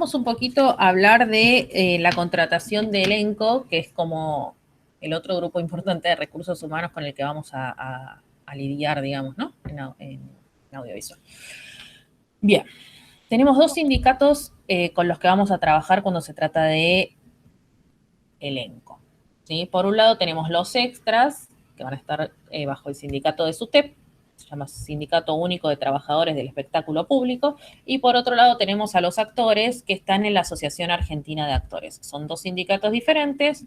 vamos un poquito a hablar de la contratación de elenco, que es como el otro grupo importante de recursos humanos con el que vamos a lidiar, digamos, ¿no? En audiovisual. Bien, tenemos dos sindicatos con los que vamos a trabajar cuando se trata de elenco. ¿Sí? Por un lado tenemos los extras, que van a estar bajo el sindicato de SUTEP, se llama Sindicato Único de Trabajadores del Espectáculo Público, y por otro lado tenemos a los actores que están en la Asociación Argentina de Actores. Son dos sindicatos diferentes.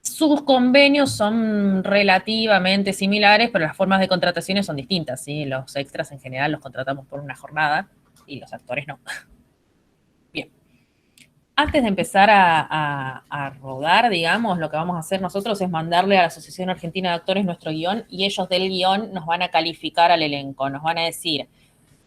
Sus convenios son relativamente similares, pero las formas de contrataciones son distintas, ¿sí? Los extras en general los contratamos por una jornada y los actores no. Bien. Antes de empezar a rodar, digamos, lo que vamos a hacer nosotros es mandarle a la Asociación Argentina de Actores nuestro guión y ellos del guión nos van a calificar al elenco, nos van a decir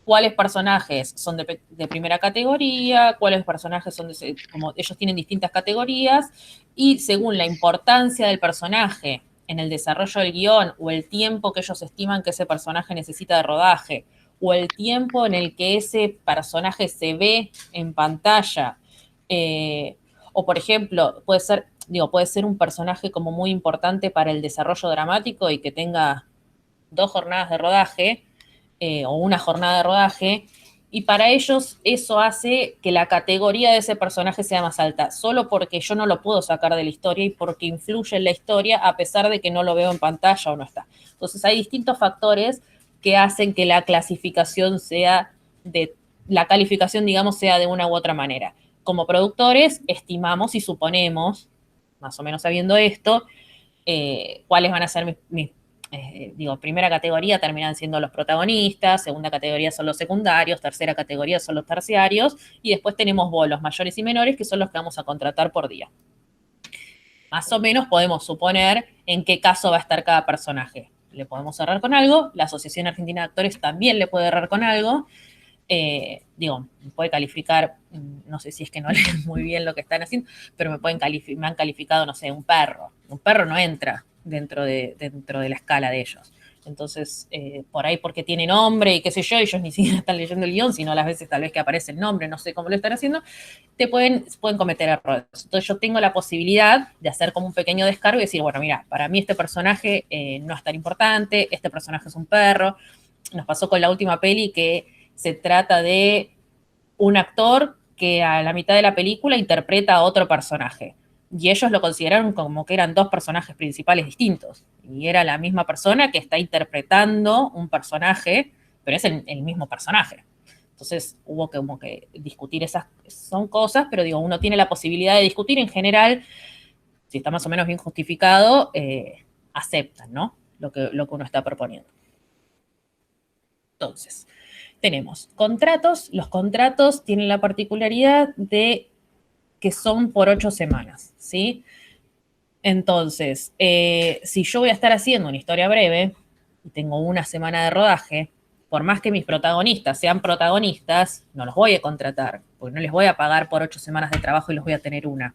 cuáles personajes son de primera categoría, cuáles personajes son de, como ellos tienen distintas categorías y según la importancia del personaje en el desarrollo del guión o el tiempo que ellos estiman que ese personaje necesita de rodaje o el tiempo en el que ese personaje se ve en pantalla, o por ejemplo, puede ser un personaje como muy importante para el desarrollo dramático y que tenga 2 jornadas de rodaje, o una jornada de rodaje, y para ellos eso hace que la categoría de ese personaje sea más alta, solo porque yo no lo puedo sacar de la historia y porque influye en la historia a pesar de que no lo veo en pantalla o no está. Entonces hay distintos factores que hacen que la clasificación sea de, la calificación, digamos, sea de una u otra manera. Como productores, estimamos y suponemos, más o menos sabiendo esto, cuáles van a ser primera categoría terminan siendo los protagonistas, segunda categoría son los secundarios, tercera categoría son los terciarios, y después tenemos bolos mayores y menores, que son los que vamos a contratar por día. Más o menos podemos suponer en qué caso va a estar cada personaje. Le podemos errar con algo, la Asociación Argentina de Actores también le puede errar con algo, puede calificar, no sé si es que no leen muy bien lo que están haciendo, pero me han calificado, no sé, un perro. Un perro no entra dentro de la escala de ellos. Entonces, por ahí porque tiene nombre y qué sé yo, ellos ni siquiera están leyendo el guión, sino a las veces tal vez que aparece el nombre, no sé cómo lo están haciendo, pueden cometer errores. Entonces yo tengo la posibilidad de hacer como un pequeño descargo y decir, bueno, mira, para mí este personaje no es tan importante, este personaje es un perro. Nos pasó con la última peli que se trata de un actor que a la mitad de la película interpreta a otro personaje. Y ellos lo consideraron como que eran dos personajes principales distintos. Y era la misma persona que está interpretando un personaje, pero es el mismo personaje. Entonces hubo que como que discutir esas son cosas, pero digo, uno tiene la posibilidad de discutir en general, si está más o menos bien justificado, aceptan, ¿no? Lo que uno está proponiendo. Entonces, tenemos contratos. Los contratos tienen la particularidad de que son por 8 semanas, ¿sí? Entonces, si yo voy a estar haciendo una historia breve y tengo una semana de rodaje, por más que mis protagonistas sean protagonistas, no los voy a contratar, porque no les voy a pagar por 8 semanas de trabajo y los voy a tener una.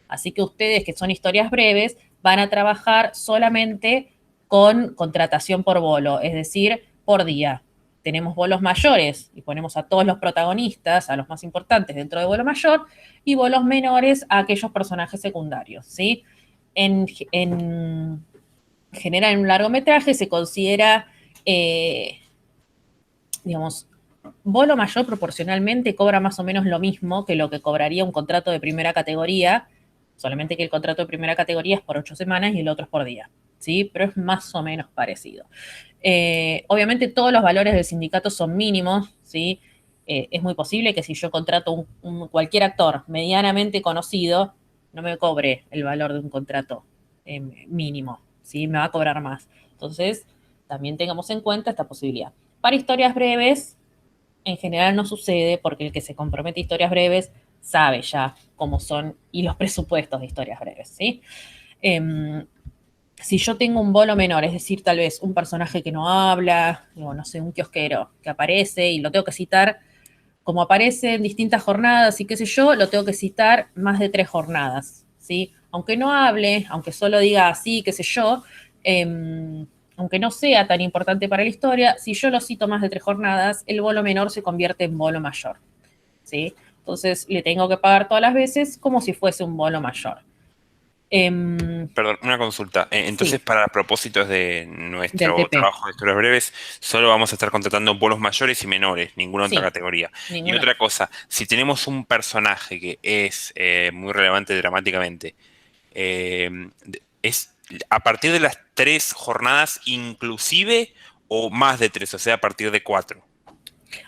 Así que ustedes, que son historias breves, van a trabajar solamente con contratación por bolo, es decir, por día. Tenemos bolos mayores y ponemos a todos los protagonistas, a los más importantes dentro de bolo mayor, y bolos menores a aquellos personajes secundarios, ¿sí? En general, en un largometraje se considera, digamos, bolo mayor proporcionalmente cobra más o menos lo mismo que lo que cobraría un contrato de primera categoría, solamente que el contrato de primera categoría es por 8 semanas y el otro es por día, ¿sí? Pero es más o menos parecido. Obviamente todos los valores del sindicato son mínimos, ¿sí? Es muy posible que si yo contrato cualquier actor medianamente conocido, no me cobre el valor de un contrato mínimo, ¿sí? Me va a cobrar más. Entonces, también tengamos en cuenta esta posibilidad. Para historias breves, en general no sucede porque el que se compromete a historias breves sabe ya cómo son y los presupuestos de historias breves, ¿sí? Si yo tengo un bolo menor, es decir, tal vez un personaje que no habla, o no sé, un kiosquero que aparece y lo tengo que citar, como aparece en distintas jornadas y qué sé yo, lo tengo que citar más de 3 jornadas, ¿sí? Aunque no hable, aunque solo diga así, qué sé yo, aunque no sea tan importante para la historia, si yo lo cito más de 3 jornadas, el bolo menor se convierte en bolo mayor. ¿sí? Entonces le tengo que pagar todas las veces como si fuese un bono mayor. Perdón, una consulta. Entonces, Sí, para propósitos de del nuestro TP. trabajo de historias breves, solo vamos a estar contratando bolos mayores y menores, ninguna otra Sí, categoría. Y ninguna otra otra. cosa, si tenemos un personaje que es muy relevante dramáticamente, eh, ¿es a partir de las 3 jornadas inclusive o más de 3, o sea, a partir de 4?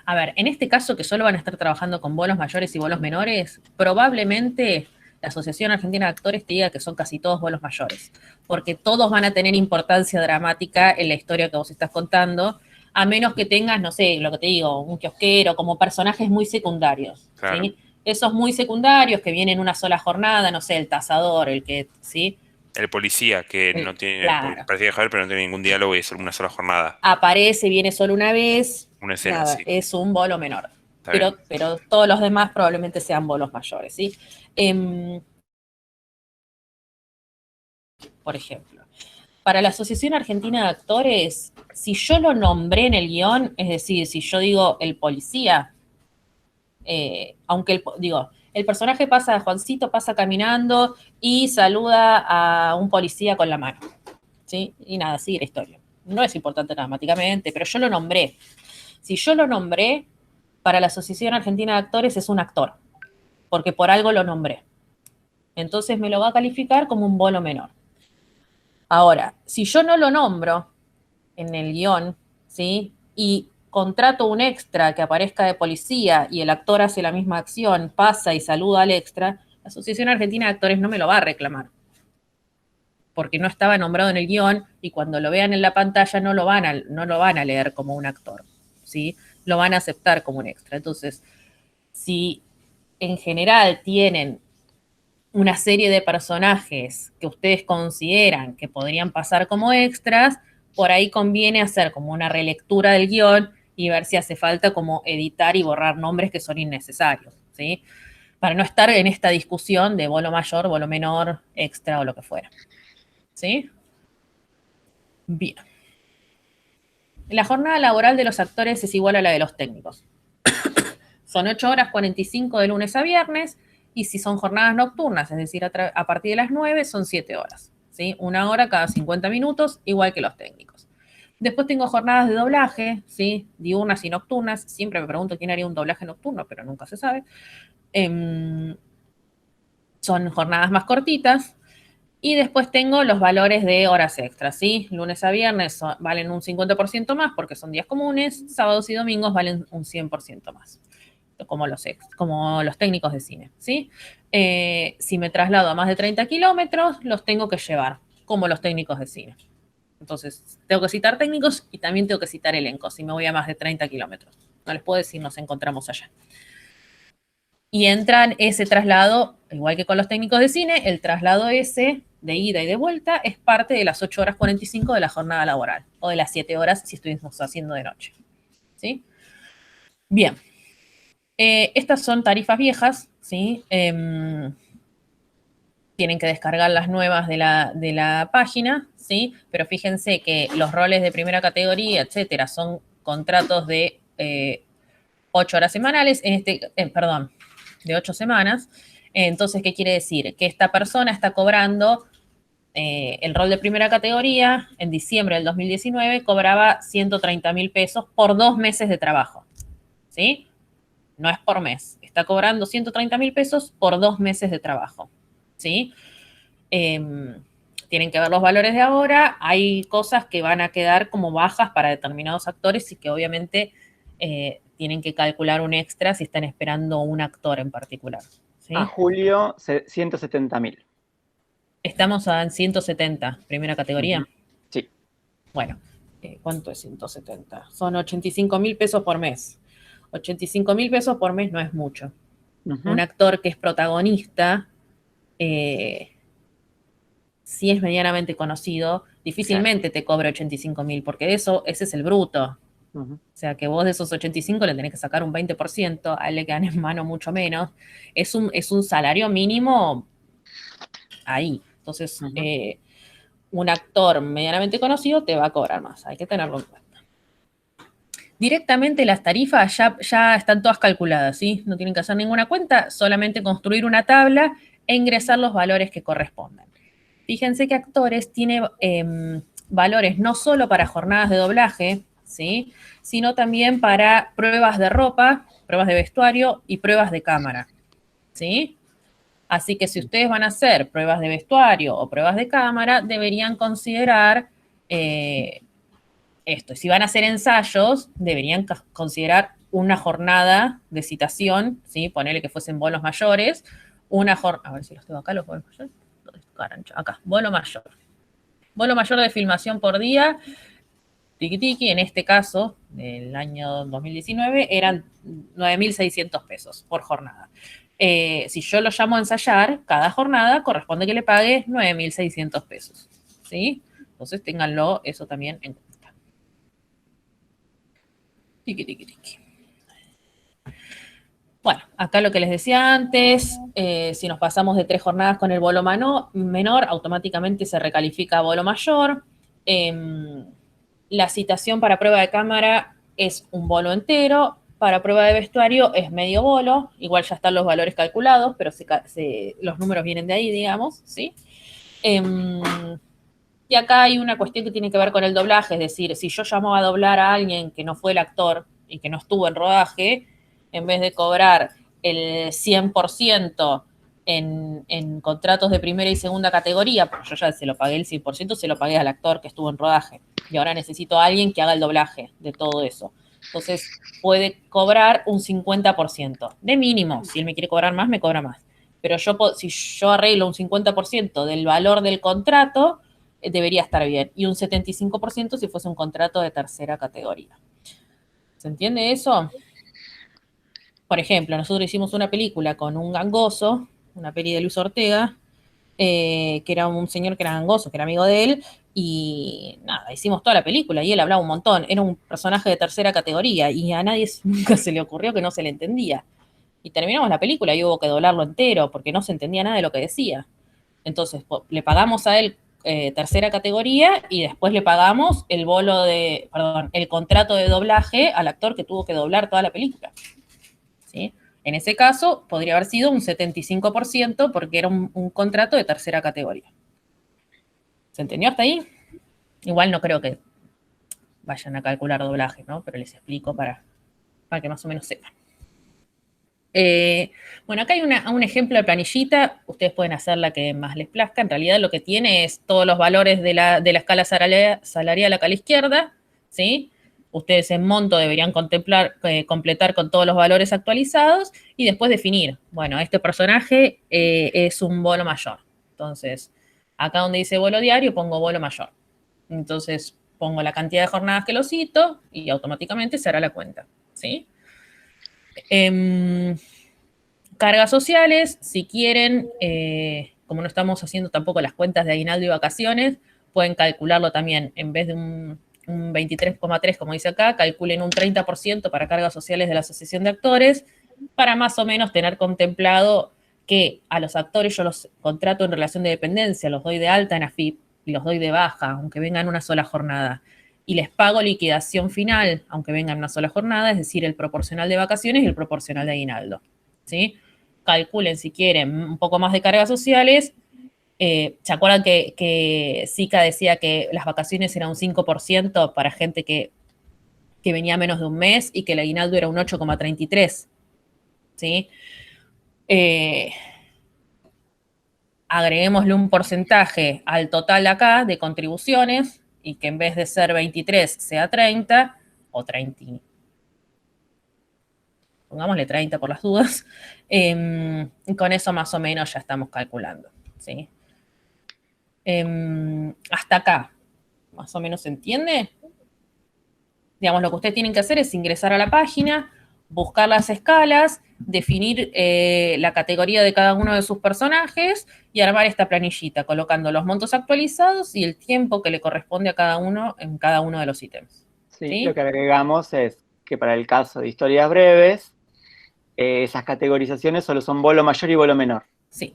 A ver, en este caso que solo van a estar trabajando con bolos mayores y bolos menores, probablemente la Asociación Argentina de Actores te diga que son casi todos bolos mayores, porque todos van a tener importancia dramática en la historia que vos estás contando, a menos que tengas, no sé, lo que te digo, un kiosquero, como personajes muy secundarios, Claro. ¿sí? Esos muy secundarios que vienen una sola jornada, no sé, el tasador, el que, ¿sí? El policía que no tiene, Claro, parece dejar, pero no tiene ningún diálogo y es solo una sola jornada. aparece, viene solo una vez, Una escena, nada, sí. es un bolo menor. Está bien. Pero todos los demás probablemente sean bolos mayores, ¿sí? Em, por ejemplo, para la Asociación Argentina de Actores, si yo lo nombré en el guión, es decir, si yo digo el policía, aunque el personaje pasa, Juancito pasa caminando y saluda a un policía con la mano, ¿sí? Y nada, sigue la historia. No es importante dramáticamente, pero yo lo nombré. Si yo lo nombré, para la Asociación Argentina de Actores es un actor, porque por algo lo nombré. Entonces me lo va a calificar como un bolo menor. Ahora, si yo no lo nombro en el guión, ¿sí? Y contrato un extra que aparezca de policía y el actor hace la misma acción, pasa y saluda al extra, la Asociación Argentina de Actores no me lo va a reclamar, porque no estaba nombrado en el guión y cuando lo vean en la pantalla no lo van a leer como un actor, ¿sí? Lo van a aceptar como un extra. Entonces, si en general tienen una serie de personajes que ustedes consideran que podrían pasar como extras, por ahí conviene hacer como una relectura del guión y ver si hace falta como editar y borrar nombres que son innecesarios, ¿sí? Para no estar en esta discusión de bolo mayor, bolo menor, extra o lo que fuera, ¿sí? Bien. La jornada laboral de los actores es igual a la de los técnicos. Son 8 horas 45 de lunes a viernes y si son jornadas nocturnas, es decir, a partir de las 9 son 7 horas. ¿Sí? 1 hora cada 50 minutos, igual que los técnicos. Después tengo jornadas de doblaje, ¿sí? Diurnas y nocturnas. Siempre me pregunto quién haría un doblaje nocturno, pero nunca se sabe. Son jornadas más cortitas. Y después tengo los valores de horas extras, ¿sí? Lunes a viernes valen un 50% más porque son días comunes, sábados y domingos valen un 100% más como los técnicos de cine, ¿sí? Si me traslado a más de 30 kilómetros, los tengo que llevar, como los técnicos de cine. Entonces, tengo que citar técnicos y también tengo que citar elencos si me voy a más de 30 kilómetros. No les puedo decir nos encontramos allá. Y entran ese traslado, igual que con los técnicos de cine, el traslado ese de ida y de vuelta es parte de las 8 horas 45 de la jornada laboral, o de las 7 horas si estuvimos haciendo de noche. ¿Sí? Bien, estas son tarifas viejas, ¿sí? Tienen que descargar las nuevas de la página, ¿sí? Pero fíjense que los roles de primera categoría, etcétera, son contratos de 8 horas semanales, perdón, de 8 semanas. Entonces, ¿qué quiere decir? Que esta persona está cobrando el rol de primera categoría en diciembre del 2019, cobraba 130.000 pesos por 2 meses de trabajo, ¿sí? No es por mes, está cobrando 130.000 pesos por 2 meses de trabajo, ¿sí? Eh, Tienen que ver los valores de ahora, hay cosas que van a quedar como bajas para determinados actores y que obviamente tienen que calcular un extra si están esperando un actor en particular, A ¿sí? julio, 170.000. Estamos en 170, primera Ujú. categoría. Sí. Bueno, ¿cuánto es 170? Son 85.000 pesos por mes. 85.000 pesos por mes no es mucho. Un Ujú. actor que es protagonista, eh, si es medianamente conocido, Claro. difícilmente te cobre 85.000, porque ese es el bruto. Ujú. O sea, que vos de esos 85 le tenés que sacar un 20%, a él le quedan en mano mucho menos. Es un salario mínimo ahí. Entonces, Ujú. un actor medianamente conocido te va a cobrar más. Hay que tenerlo en cuenta. Directamente las tarifas ya están todas calculadas, ¿sí? No tienen que hacer ninguna cuenta, solamente construir una tabla e ingresar los valores que correspondan. Fíjense que Actores tiene valores no solo para jornadas de doblaje, ¿sí? Sino también para pruebas de ropa, pruebas de vestuario y pruebas de cámara, ¿sí? Así que si ustedes van a hacer pruebas de vestuario o pruebas de cámara, deberían considerar esto. Si van a hacer ensayos, deberían considerar una jornada de citación, ¿sí? Ponerle que fuesen bolos mayores, a ver si los tengo acá, los bolos mayores. ¿Dónde está? Acá, bolo mayor. Bolo mayor de filmación por día, tiki, en este caso, del año 2019, eran 9.600 pesos por jornada. Si yo lo llamo a ensayar, cada jornada corresponde que le pague 9.600 pesos, ¿sí? Entonces, ténganlo eso también en cuenta. Tiki. Bueno, acá lo que les decía antes, si nos pasamos de 3 jornadas con el bolo menor, automáticamente se recalifica a bolo mayor. La citación para prueba de cámara es un bolo entero, para prueba de vestuario es medio bolo, igual ya están los valores calculados, pero los números vienen de ahí, digamos, ¿sí? Y acá hay una cuestión que tiene que ver con el doblaje, es decir, si yo llamo a doblar a alguien que no fue el actor y que no estuvo en rodaje, en vez de cobrar el 100% en contratos de primera y segunda categoría, porque yo ya se lo pagué el 100%, se lo pagué al actor que estuvo en rodaje. Y ahora necesito a alguien que haga el doblaje de todo eso. Entonces, puede cobrar un 50%. De mínimo, si él me quiere cobrar más, me cobra más. Pero si yo arreglo un 50% del valor del contrato, debería estar bien. Y un 75% si fuese un contrato de tercera categoría. ¿Se entiende eso? Por ejemplo, nosotros hicimos una película con un gangoso, una peli de Luis Ortega, que era un señor que era gangoso, que era amigo de él, y nada, hicimos toda la película y él hablaba un montón. Era un personaje de tercera categoría y a nadie nunca se le ocurrió que no se le entendía. Y terminamos la película y hubo que doblarlo entero porque no se entendía nada de lo que decía. Entonces, le pagamos a él tercera categoría y después le pagamos el contrato de doblaje al actor que tuvo que doblar toda la película. ¿Sí? En ese caso, podría haber sido un 75% porque era un contrato de tercera categoría. ¿Se entendió hasta ahí? Igual no creo que vayan a calcular doblaje, ¿no? Pero les explico para que más o menos sepan. Bueno, acá hay un ejemplo de planillita. Ustedes pueden hacer la que más les plazca. En realidad lo que tiene es todos los valores de la escala salarial acá a la izquierda, ¿sí? Ustedes en monto deberían completar con todos los valores actualizados y después definir, bueno, este personaje es un bolo mayor. Entonces, acá donde dice bolo diario, pongo bolo mayor. Entonces, pongo la cantidad de jornadas que lo cito y automáticamente se hará la cuenta, ¿sí? Cargas sociales, si quieren, como no estamos haciendo tampoco las cuentas de aguinaldo y vacaciones, pueden calcularlo también, en vez de un 23,3 como dice acá, calculen un 30% para cargas sociales de la Asociación de Actores, para más o menos tener contemplado que a los actores yo los contrato en relación de dependencia, los doy de alta en AFIP y los doy de baja, aunque vengan una sola jornada. Y les pago liquidación final, aunque vengan una sola jornada, es decir, el proporcional de vacaciones y el proporcional de aguinaldo, ¿sí? Calculen si quieren un poco más de cargas sociales. ¿Se acuerdan que Zika decía que las vacaciones eran un 5% para gente que venía menos de un mes y que el aguinaldo era un 8,33? ¿Sí? Agreguémosle un porcentaje al total de acá de contribuciones y que en vez de ser 23 sea 30 o 30. Pongámosle 30 por las dudas. Y con eso más o menos ya estamos calculando, ¿sí? Hasta acá, más o menos se entiende. Digamos, lo que ustedes tienen que hacer es ingresar a la página, buscar las escalas, definir la categoría de cada uno de sus personajes y armar esta planillita, colocando los montos actualizados y el tiempo que le corresponde a cada uno en cada uno de los ítems. Sí, ¿Sí? lo que agregamos es que para el caso de historias breves, esas categorizaciones solo son bolo mayor y bolo menor. Sí.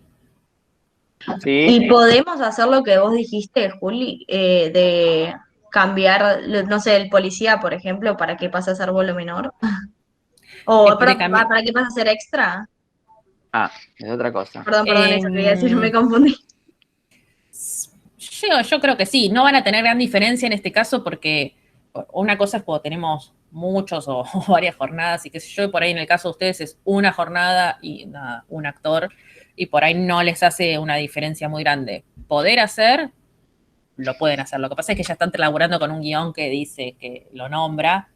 ¿Sí? Y podemos hacer lo que vos dijiste, Juli, de cambiar, no sé, el policía, por ejemplo, para que pase a ser bolo menor. O, Puede perdón, cambiar. ¿para qué pasa a ser extra? Ah, es otra cosa. Perdón, eso quería decir, me confundí. Yo creo que sí, no van a tener gran diferencia en este caso porque una cosa es cuando tenemos muchos o varias jornadas y qué sé yo, y por ahí en el caso de ustedes es una jornada y un actor y por ahí no les hace una diferencia muy grande. Poder hacer, lo pueden hacer. Lo que pasa es que ya están laburando con un guión que dice que lo nombra.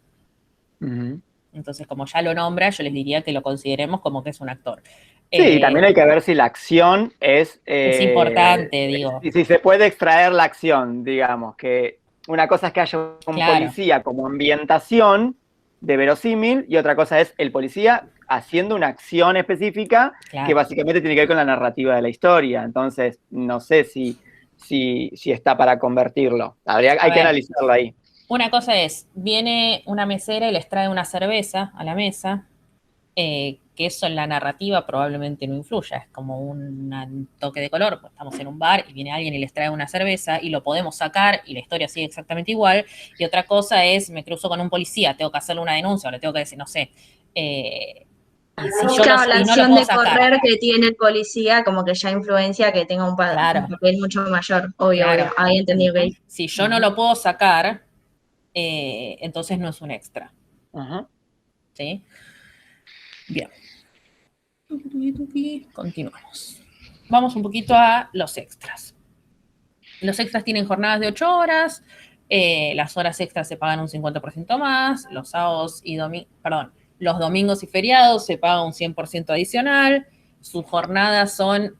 Ujú. Entonces, como ya lo nombra, yo les diría que lo consideremos como que es un actor. Sí, también hay que ver si la acción Es importante, digo. y si se puede extraer la acción, digamos, que una cosa es que haya un Claro. policía como ambientación de verosímil y otra cosa es el policía haciendo una acción específica Claro. que básicamente tiene que ver con la narrativa de la historia. Entonces, no sé si está para convertirlo. Hay que analizarlo ahí. Una cosa es, viene una mesera y les trae una cerveza a la mesa, que eso en la narrativa probablemente no influya, es como un toque de color, pues estamos en un bar y viene alguien y les trae una cerveza y lo podemos sacar y la historia sigue exactamente igual, y otra cosa es, me cruzo con un policía, tengo que hacerle una denuncia o le tengo que decir, no sé, y si yo Claro, la y no lo acción puedo de sacar. correr que tiene el policía como que ya influencia que tenga un Claro. papel mucho mayor, obvio, Claro. obvio. Ahí entendí, ok. Si yo no lo puedo sacar, entonces no es un extra. Ajá. ¿Sí? Bien. Continuamos. Vamos un poquito a los extras. Los extras tienen jornadas de 8 horas, las horas extras se pagan un 50% más, los sábados y los domingos y feriados se paga un 100% adicional, sus jornadas son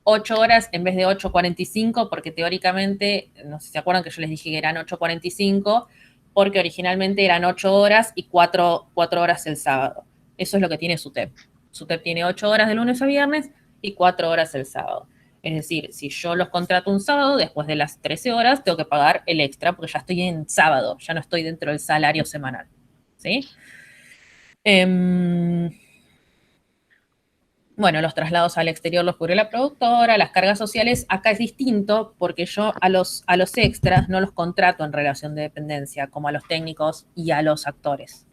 8 horas en vez de 8:45, porque teóricamente, no sé si se acuerdan que yo les dije que eran 8:45, porque originalmente eran 8 horas y 4 horas el sábado. Eso es lo que tiene SUTEP. SUTEP tiene 8 horas de lunes a viernes y 4 horas el sábado. Es decir, si yo los contrato un sábado, después de las 13 horas, tengo que pagar el extra porque ya estoy en sábado, ya no estoy dentro del salario semanal. ¿Sí? Bueno, los traslados al exterior los cubre la productora, las cargas sociales, acá es distinto porque yo a los extras no los contrato en relación de dependencia, como a los técnicos y a los actores.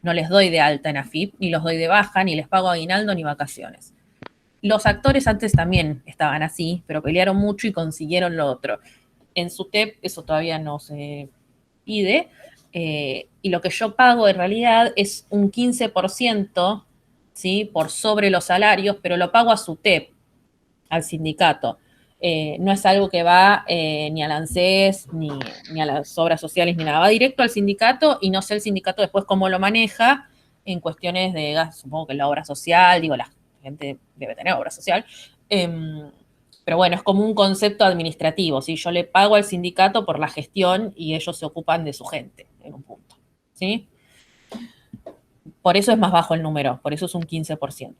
No les doy de alta en AFIP, ni los doy de baja, ni les pago aguinaldo ni vacaciones. Los actores antes también estaban así, pero pelearon mucho y consiguieron lo otro. En SUTEP eso todavía no se pide, y lo que yo pago en realidad es un 15%, ¿sí? Por sobre los salarios, pero lo pago a SUTEP, al sindicato. No es algo que va ni al ANSES, ni a las obras sociales, ni nada. Va directo al sindicato y no sé el sindicato después cómo lo maneja en cuestiones de, supongo que la obra social, digo, la gente debe tener obra social. Pero bueno, es como un concepto administrativo, ¿sí? Yo le pago al sindicato por la gestión y ellos se ocupan de su gente, en un punto, ¿sí? Por eso es más bajo el número, por eso es un 15%.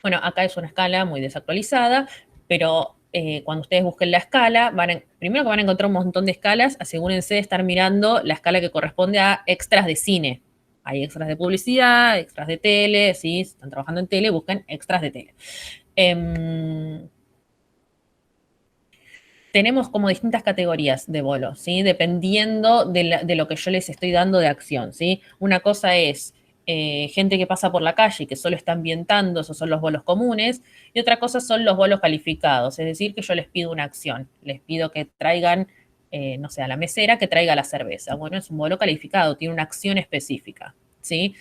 Bueno, acá es una escala muy desactualizada, pero cuando ustedes busquen la escala, primero que van a encontrar un montón de escalas, asegúrense de estar mirando la escala que corresponde a extras de cine. Hay extras de publicidad, extras de tele, ¿sí? Si están trabajando en tele, busquen extras de tele. Tenemos como distintas categorías de bolos, ¿sí? Dependiendo de lo que yo les estoy dando de acción, ¿sí? Una cosa es gente que pasa por la calle y que solo está ambientando, esos son los bolos comunes, y otra cosa son los bolos calificados, es decir, que yo les pido una acción, les pido que traigan, no sé, a la mesera que traiga la cerveza. Bueno, es un bolo calificado, tiene una acción específica, ¿sí?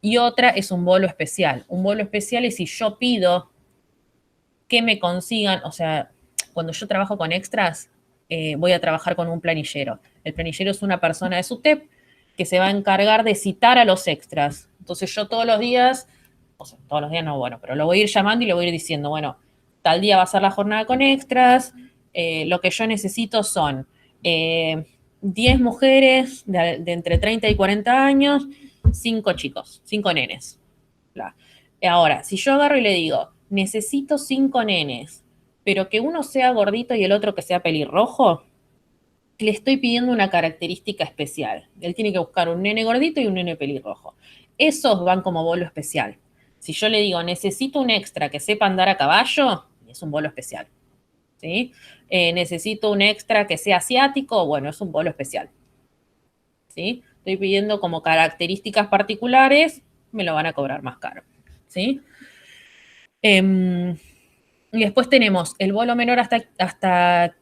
Y otra es un bolo especial. Un bolo especial es si yo pido que me consigan, o sea, cuando yo trabajo con extras, voy a trabajar con un planillero. El planillero es una persona de SUTEP que se va a encargar de citar a los extras. Entonces yo todos los días, o sea, todos los días no, bueno, pero lo voy a ir llamando y le voy a ir diciendo, bueno, tal día va a ser la jornada con extras, lo que yo necesito son 10 mujeres de entre 30 y 40 años, 5 chicos, 5 nenes. Ahora, si yo agarro y le digo, necesito 5 nenes, pero que uno sea gordito y el otro que sea pelirrojo, le estoy pidiendo una característica especial. Él tiene que buscar un nene gordito y un nene pelirrojo. Esos van como bolo especial. Si yo le digo, necesito un extra que sepa andar a caballo, es un bolo especial. ¿sí? Necesito un extra que sea asiático, bueno, es un bolo especial, ¿sí? Estoy pidiendo como características particulares, me lo van a cobrar más caro, ¿sí? Y después tenemos el bolo menor hasta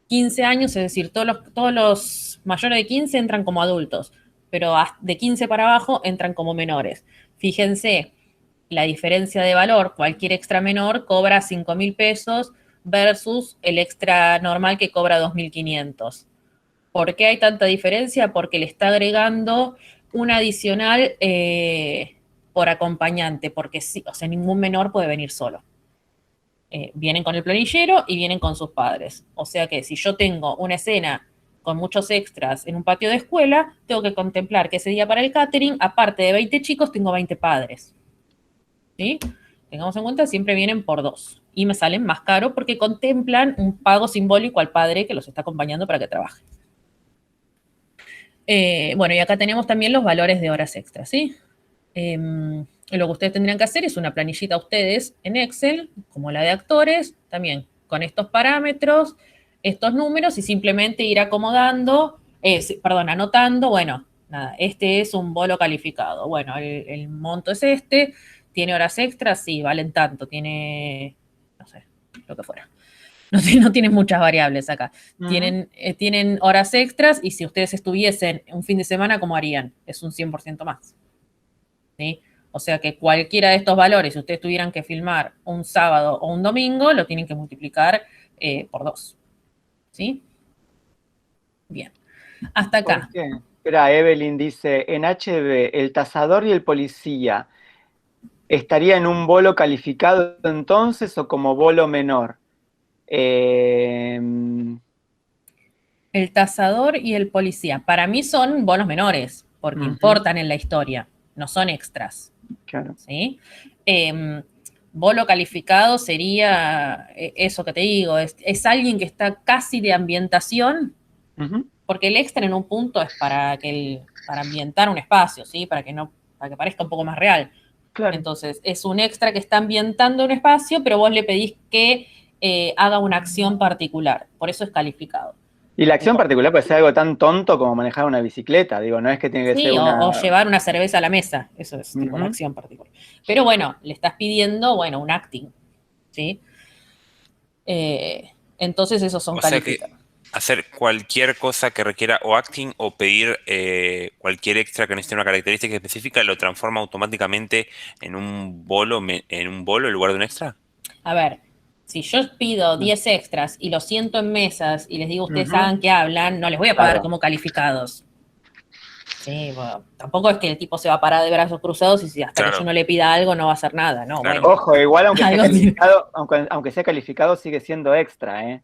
15 años, es decir, todos los mayores de 15 entran como adultos, pero de 15 para abajo entran como menores. Fíjense la diferencia de valor, cualquier extra menor cobra 5.000 pesos versus el extra normal que cobra 2.500. ¿Por qué hay tanta diferencia? Porque le está agregando un adicional por acompañante, porque sí, o sea, ningún menor puede venir solo. Vienen con el planillero y vienen con sus padres. O sea que si yo tengo una escena con muchos extras en un patio de escuela, tengo que contemplar que ese día para el catering, aparte de 20 chicos, tengo 20 padres. ¿Sí? Tengamos en cuenta, siempre vienen por 2 y me salen más caro porque contemplan un pago simbólico al padre que los está acompañando para que trabaje. Bueno, y acá tenemos también los valores de horas extras, ¿sí? Lo que ustedes tendrían que hacer es una planillita ustedes en Excel, como la de actores, también con estos parámetros, estos números y simplemente ir acomodando, anotando, bueno, nada, este es un bolo calificado. Bueno, el monto es este, tiene horas extras, sí, valen tanto, tiene, no sé, lo que fuera. No tienen muchas variables acá. Tienen horas extras y si ustedes estuviesen un fin de semana, ¿cómo harían? Es un 100% más. ¿Sí? O sea que cualquiera de estos valores, si ustedes tuvieran que filmar un sábado o un domingo, lo tienen que multiplicar por 2. ¿Sí? Bien. Hasta acá. ¿Por qué? Espera, Evelyn dice, en HB, el tasador y el policía, ¿estaría en un bolo calificado entonces o como bolo menor? El tasador y el policía. Para mí son bonos menores, porque importan en la historia, no son extras. Claro. ¿Sí? Bolo calificado sería eso que te digo, es alguien que está casi de ambientación, porque el extra en un punto es para ambientar un espacio, ¿sí? Para que parezca un poco más real. Claro. Entonces, es un extra que está ambientando un espacio, pero vos le pedís que haga una acción particular, por eso es calificado. Y la acción particular puede ser algo tan tonto como manejar una bicicleta, digo, no es que tiene que ser o llevar una cerveza a la mesa, eso es tipo la acción particular. Pero bueno, le estás pidiendo, bueno, un acting, ¿sí? Entonces esos son calificados. O sea que hacer cualquier cosa que requiera o acting o pedir cualquier extra que necesite una característica específica lo transforma automáticamente en un bolo en lugar de un extra. A ver, si yo pido 10 extras y los siento en mesas y les digo ustedes hagan que hablan, no les voy a pagar como calificados. Sí, bueno, tampoco es que el tipo se va a parar de brazos cruzados y si hasta que yo no le pida algo no va a hacer nada, ¿no? Claro. Bueno, ojo, igual aunque sea calificado sigue siendo extra, ¿eh?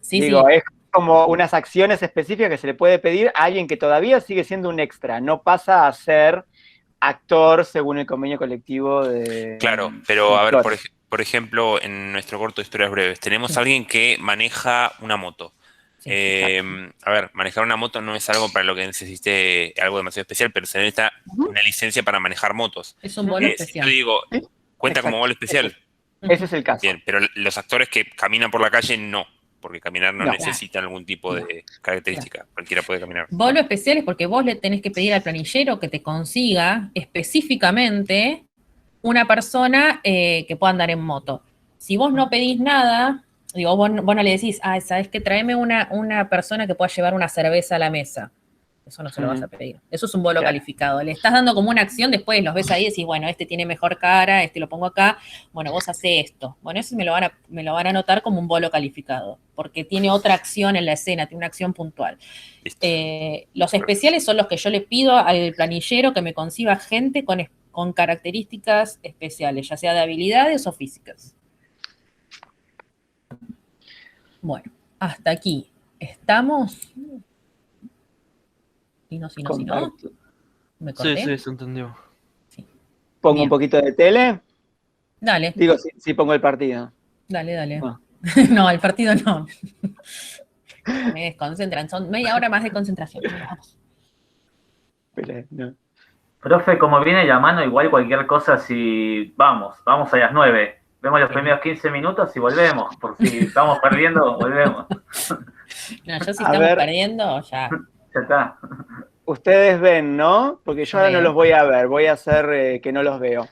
Sí, digo, sí. es como unas acciones específicas que se le puede pedir a alguien que todavía sigue siendo un extra, no pasa a ser actor según el convenio colectivo de... Claro, pero a ver, por ejemplo, en nuestro corto de historias breves, tenemos a alguien que maneja una moto. Sí, a ver, manejar una moto no es algo para lo que necesite algo demasiado especial, pero se necesita una licencia para manejar motos. Es un bolo especial. Si yo digo, ¿cuenta como bolo especial? Ese es el caso. Bien, pero los actores que caminan por la calle no, porque caminar no necesitan algún tipo de característica. Cualquiera puede caminar. Bolo especial es porque vos le tenés que pedir al planillero que te consiga específicamente una persona que pueda andar en moto. Si vos no pedís nada, digo, vos no le decís, ¿sabes qué? Tráeme una persona que pueda llevar una cerveza a la mesa. Eso no se lo vas a pedir. Eso es un bolo calificado. Le estás dando como una acción, después los ves ahí y decís, bueno, este tiene mejor cara, este lo pongo acá, bueno, vos hacés esto. Bueno, eso me lo van a anotar como un bolo calificado, porque tiene otra acción en la escena, tiene una acción puntual. Los especiales son los que yo le pido al planillero que me consiga gente con características especiales, ya sea de habilidades o físicas. Bueno, hasta aquí. ¿Estamos? Si no. ¿Me corté? Sí, se entendió. Sí. ¿Pongo un poquito de tele? Dale. Digo, si pongo el partido. Dale. No, el partido no. Me desconcentran. Son media hora más de concentración. Vamos. Profe, como viene llamando, igual cualquier cosa, si vamos a las 9. Vemos los primeros 15 minutos y volvemos. Por si estamos perdiendo, volvemos. No, yo si A estamos ver. perdiendo, ya. Ya está. Ustedes ven, ¿no? Porque yo ahora no Veo. los voy a ver, voy a hacer que no los veo.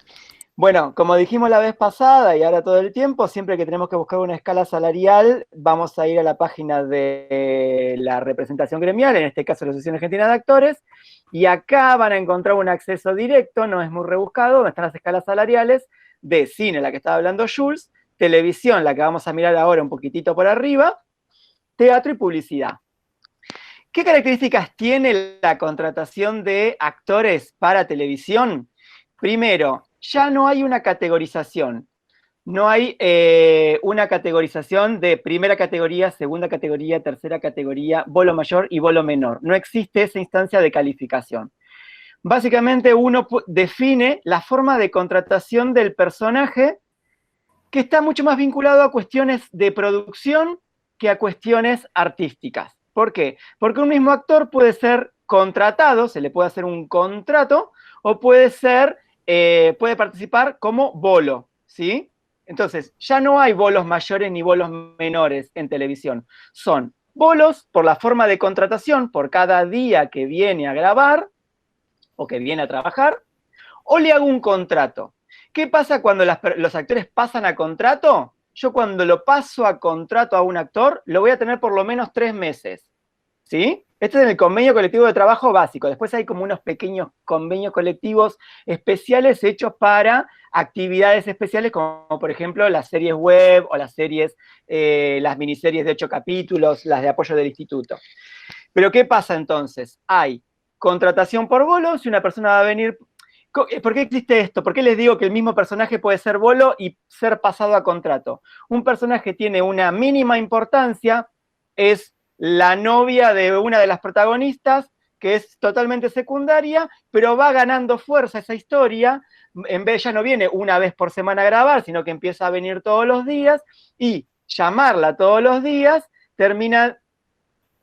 Bueno, como dijimos la vez pasada y ahora todo el tiempo, siempre que tenemos que buscar una escala salarial, vamos a ir a la página de la representación gremial, en este caso la Asociación Argentina de Actores, y acá van a encontrar un acceso directo, no es muy rebuscado, donde están las escalas salariales de cine, la que estaba hablando Jules, televisión, la que vamos a mirar ahora un poquitito por arriba, teatro y publicidad. ¿Qué características tiene la contratación de actores para televisión? Primero, ya no hay una categorización. No hay una categorización de primera categoría, segunda categoría, tercera categoría, bolo mayor y bolo menor. No existe esa instancia de calificación. Básicamente uno define la forma de contratación del personaje que está mucho más vinculado a cuestiones de producción que a cuestiones artísticas. ¿Por qué? Porque un mismo actor puede ser contratado, se le puede hacer un contrato, o puede participar como bolo, ¿sí? Entonces, ya no hay bolos mayores ni bolos menores en televisión. Son bolos por la forma de contratación, por cada día que viene a grabar o que viene a trabajar, o le hago un contrato. ¿Qué pasa cuando los actores pasan a contrato? Yo cuando lo paso a contrato a un actor, lo voy a tener por lo menos 3 meses, ¿sí? Este es en el convenio colectivo de trabajo básico. Después hay como unos pequeños convenios colectivos especiales hechos para actividades especiales, como por ejemplo las series web o las miniseries de 8 capítulos, las de apoyo del instituto. Pero ¿qué pasa entonces? Hay contratación por bolo, si una persona va a venir... ¿Por qué existe esto? ¿Por qué les digo que el mismo personaje puede ser bolo y ser pasado a contrato? Un personaje tiene una mínima importancia, es la novia de una de las protagonistas, que es totalmente secundaria, pero va ganando fuerza esa historia, en vez ya no viene una vez por semana a grabar, sino que empieza a venir todos los días, y llamarla todos los días termina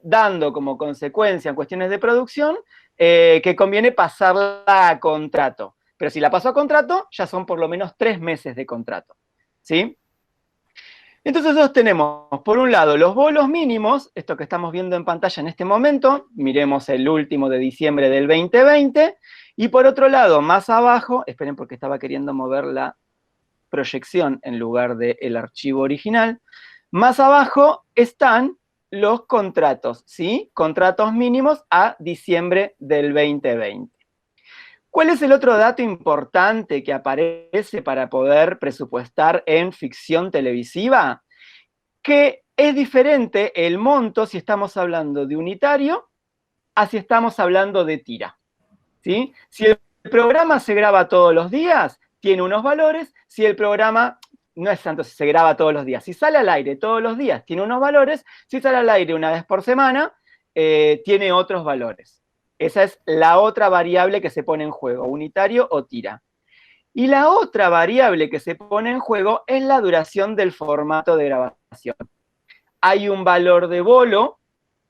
dando como consecuencia en cuestiones de producción que conviene pasarla a contrato. Pero si la paso a contrato, ya son por lo menos 3 meses de contrato, ¿sí? Entonces nosotros tenemos, por un lado, los bolos mínimos, esto que estamos viendo en pantalla en este momento, miremos el último de diciembre del 2020, y por otro lado, más abajo, esperen porque estaba queriendo mover la proyección en lugar del archivo original, más abajo están los contratos, ¿sí? Contratos mínimos a diciembre del 2020. ¿Cuál es el otro dato importante que aparece para poder presupuestar en ficción televisiva? Que es diferente el monto si estamos hablando de unitario a si estamos hablando de tira, ¿sí? Si el programa se graba todos los días, tiene unos valores. Si el programa no es tanto si se graba todos los días, si sale al aire todos los días, tiene unos valores. Si sale al aire una vez por semana, tiene otros valores. Esa es la otra variable que se pone en juego, unitario o tira. Y la otra variable que se pone en juego es la duración del formato de grabación. Hay un valor de bolo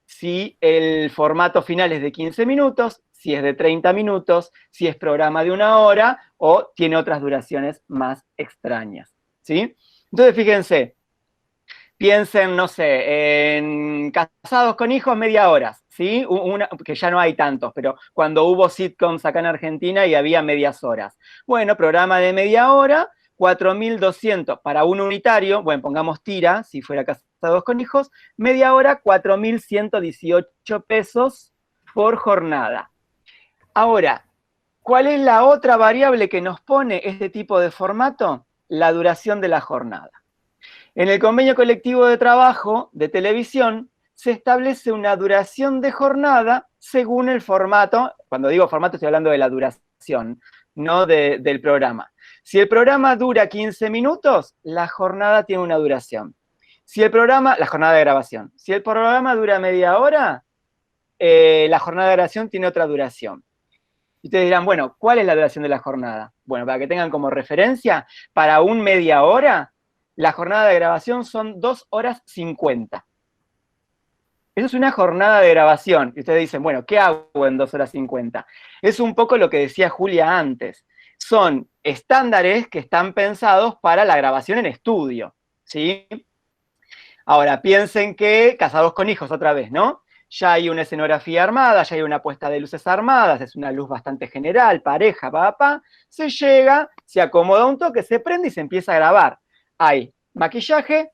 si el formato final es de 15 minutos, si es de 30 minutos, si es programa de 1 hora o tiene otras duraciones más extrañas, ¿sí? Entonces, fíjense, piensen, no sé, en Casados con Hijos, media hora, ¿sí? Que ya no hay tantos, pero cuando hubo sitcoms acá en Argentina y había medias horas. Bueno, programa de media hora, 4.200 para un unitario, bueno, pongamos tira, si fuera Casados con Hijos, media hora, 4.118 pesos por jornada. Ahora, ¿cuál es la otra variable que nos pone este tipo de formato? La duración de la jornada. En el convenio colectivo de trabajo de televisión se establece una duración de jornada según el formato. Cuando digo formato estoy hablando de la duración, no del programa. Si el programa dura 15 minutos, la jornada tiene una duración. La jornada de grabación. Si el programa dura media hora, la jornada de grabación tiene otra duración. Y ustedes dirán, bueno, ¿cuál es la duración de la jornada? Bueno, para que tengan como referencia, para un media hora, la jornada de grabación son 2 horas 50. Eso es una jornada de grabación. Y ustedes dicen, bueno, ¿qué hago en 2 horas 50? Es un poco lo que decía Julia antes. son estándares que están pensados para la grabación en estudio, ¿sí? Ahora, piensen que Casados con Hijos, otra vez, ¿no? Ya hay una escenografía armada, ya hay una puesta de luces armadas, es una luz bastante general, pareja, se llega, se acomoda un toque, se prende y se empieza a grabar. Hay maquillaje,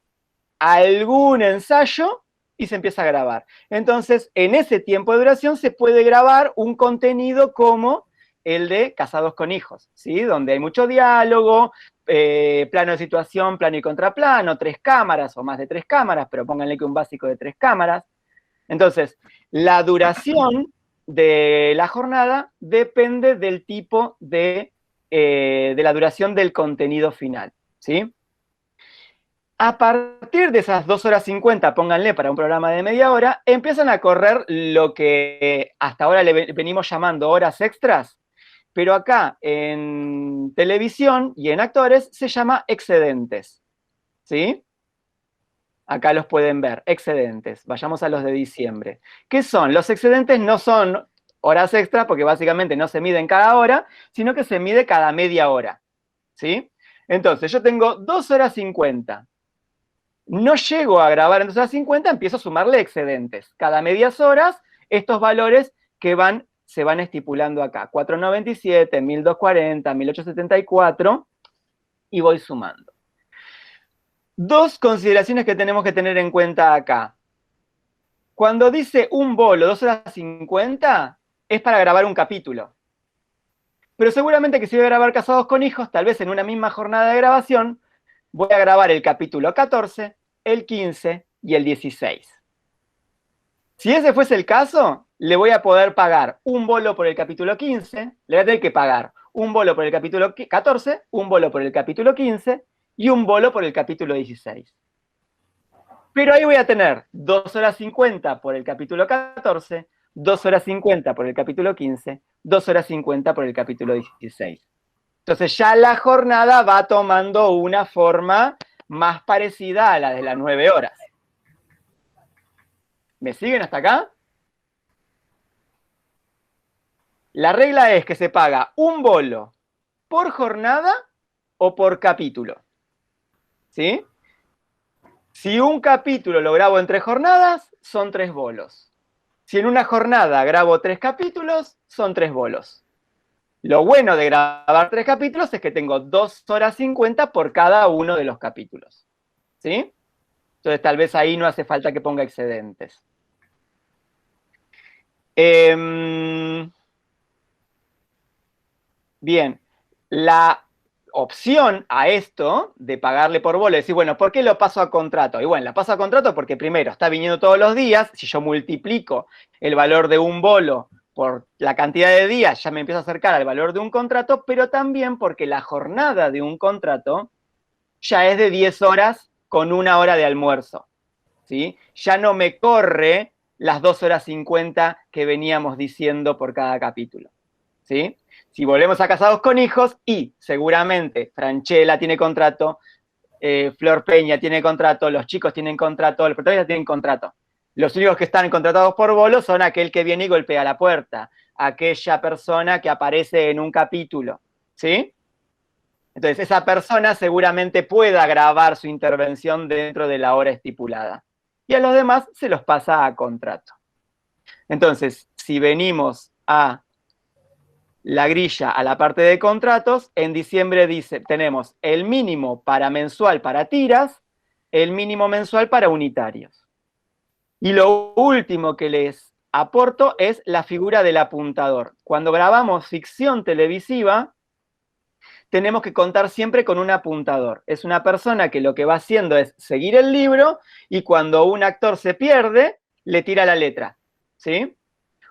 algún ensayo y se empieza a grabar. Entonces, en ese tiempo de duración se puede grabar un contenido como el de Casados con Hijos, ¿sí? Donde hay mucho diálogo, plano de situación, plano y contraplano, 3 cámaras o más de 3 cámaras, pero pónganle que un básico de 3 cámaras. Entonces, la duración de la jornada depende del tipo de la duración del contenido final, ¿sí? A partir de esas 2 horas 50, pónganle para un programa de media hora, empiezan a correr lo que hasta ahora le venimos llamando horas extras, pero acá en televisión y en actores se llama excedentes, ¿sí? Acá los pueden ver, excedentes. Vayamos a los de diciembre. ¿Qué son? Los excedentes no son horas extras, porque básicamente no se miden cada hora, sino que se mide cada media hora, ¿sí? Entonces, yo tengo 2 horas 50. No llego a grabar en 2 horas 50, empiezo a sumarle excedentes. Cada medias horas, estos valores que se van estipulando acá. 497, 1240, 1874, y voy sumando. 2 consideraciones que tenemos que tener en cuenta acá. Cuando dice un bolo, 2 horas 50, es para grabar un capítulo. Pero seguramente que si voy a grabar Casados con Hijos, tal vez en una misma jornada de grabación, voy a grabar el capítulo 14, el 15 y el 16. Si ese fuese el caso, le voy a poder pagar un bolo por el capítulo 15, le voy a tener que pagar un bolo por el capítulo 14, un bolo por el capítulo 15 y un bolo por el capítulo 16. Pero ahí voy a tener 2 horas 50 por el capítulo 14, 2 horas 50 por el capítulo 15, 2 horas 50 por el capítulo 16. Entonces ya la jornada va tomando una forma más parecida a la de las 9 horas. ¿Me siguen hasta acá? La regla es que se paga un bolo por jornada o por capítulo, ¿sí? Si un capítulo lo grabo en 3 jornadas, son 3 bolos. Si en una jornada grabo 3 capítulos, son 3 bolos. Lo bueno de grabar 3 capítulos es que tengo 2 horas 50 por cada uno de los capítulos, ¿sí? Entonces tal vez ahí no hace falta que ponga excedentes. Bien, la opción a esto de pagarle por bolo, decir, bueno, ¿por qué lo paso a contrato? Y bueno, la paso a contrato porque primero está viniendo todos los días, si yo multiplico el valor de un bolo por la cantidad de días, ya me empiezo a acercar al valor de un contrato, pero también porque la jornada de un contrato ya es de 10 horas con 1 hora de almuerzo, ¿sí? Ya no me corre las 2 horas 50 que veníamos diciendo por cada capítulo, ¿sí? Si volvemos a Casados con Hijos, y seguramente Franchella tiene contrato, Flor Peña tiene contrato, los chicos tienen contrato, los protagonistas tienen contrato. Los únicos que están contratados por bolo son aquel que viene y golpea la puerta, aquella persona que aparece en un capítulo, ¿sí? Entonces, esa persona seguramente pueda grabar su intervención dentro de la hora estipulada. Y a los demás se los pasa a contrato. Entonces, si venimos a la grilla, a la parte de contratos, en diciembre tenemos el mínimo para mensual para tiras, el mínimo mensual para unitarios. Y lo último que les aporto es la figura del apuntador. Cuando grabamos ficción televisiva, tenemos que contar siempre con un apuntador. Es una persona que lo que va haciendo es seguir el libro y cuando un actor se pierde, le tira la letra, ¿sí?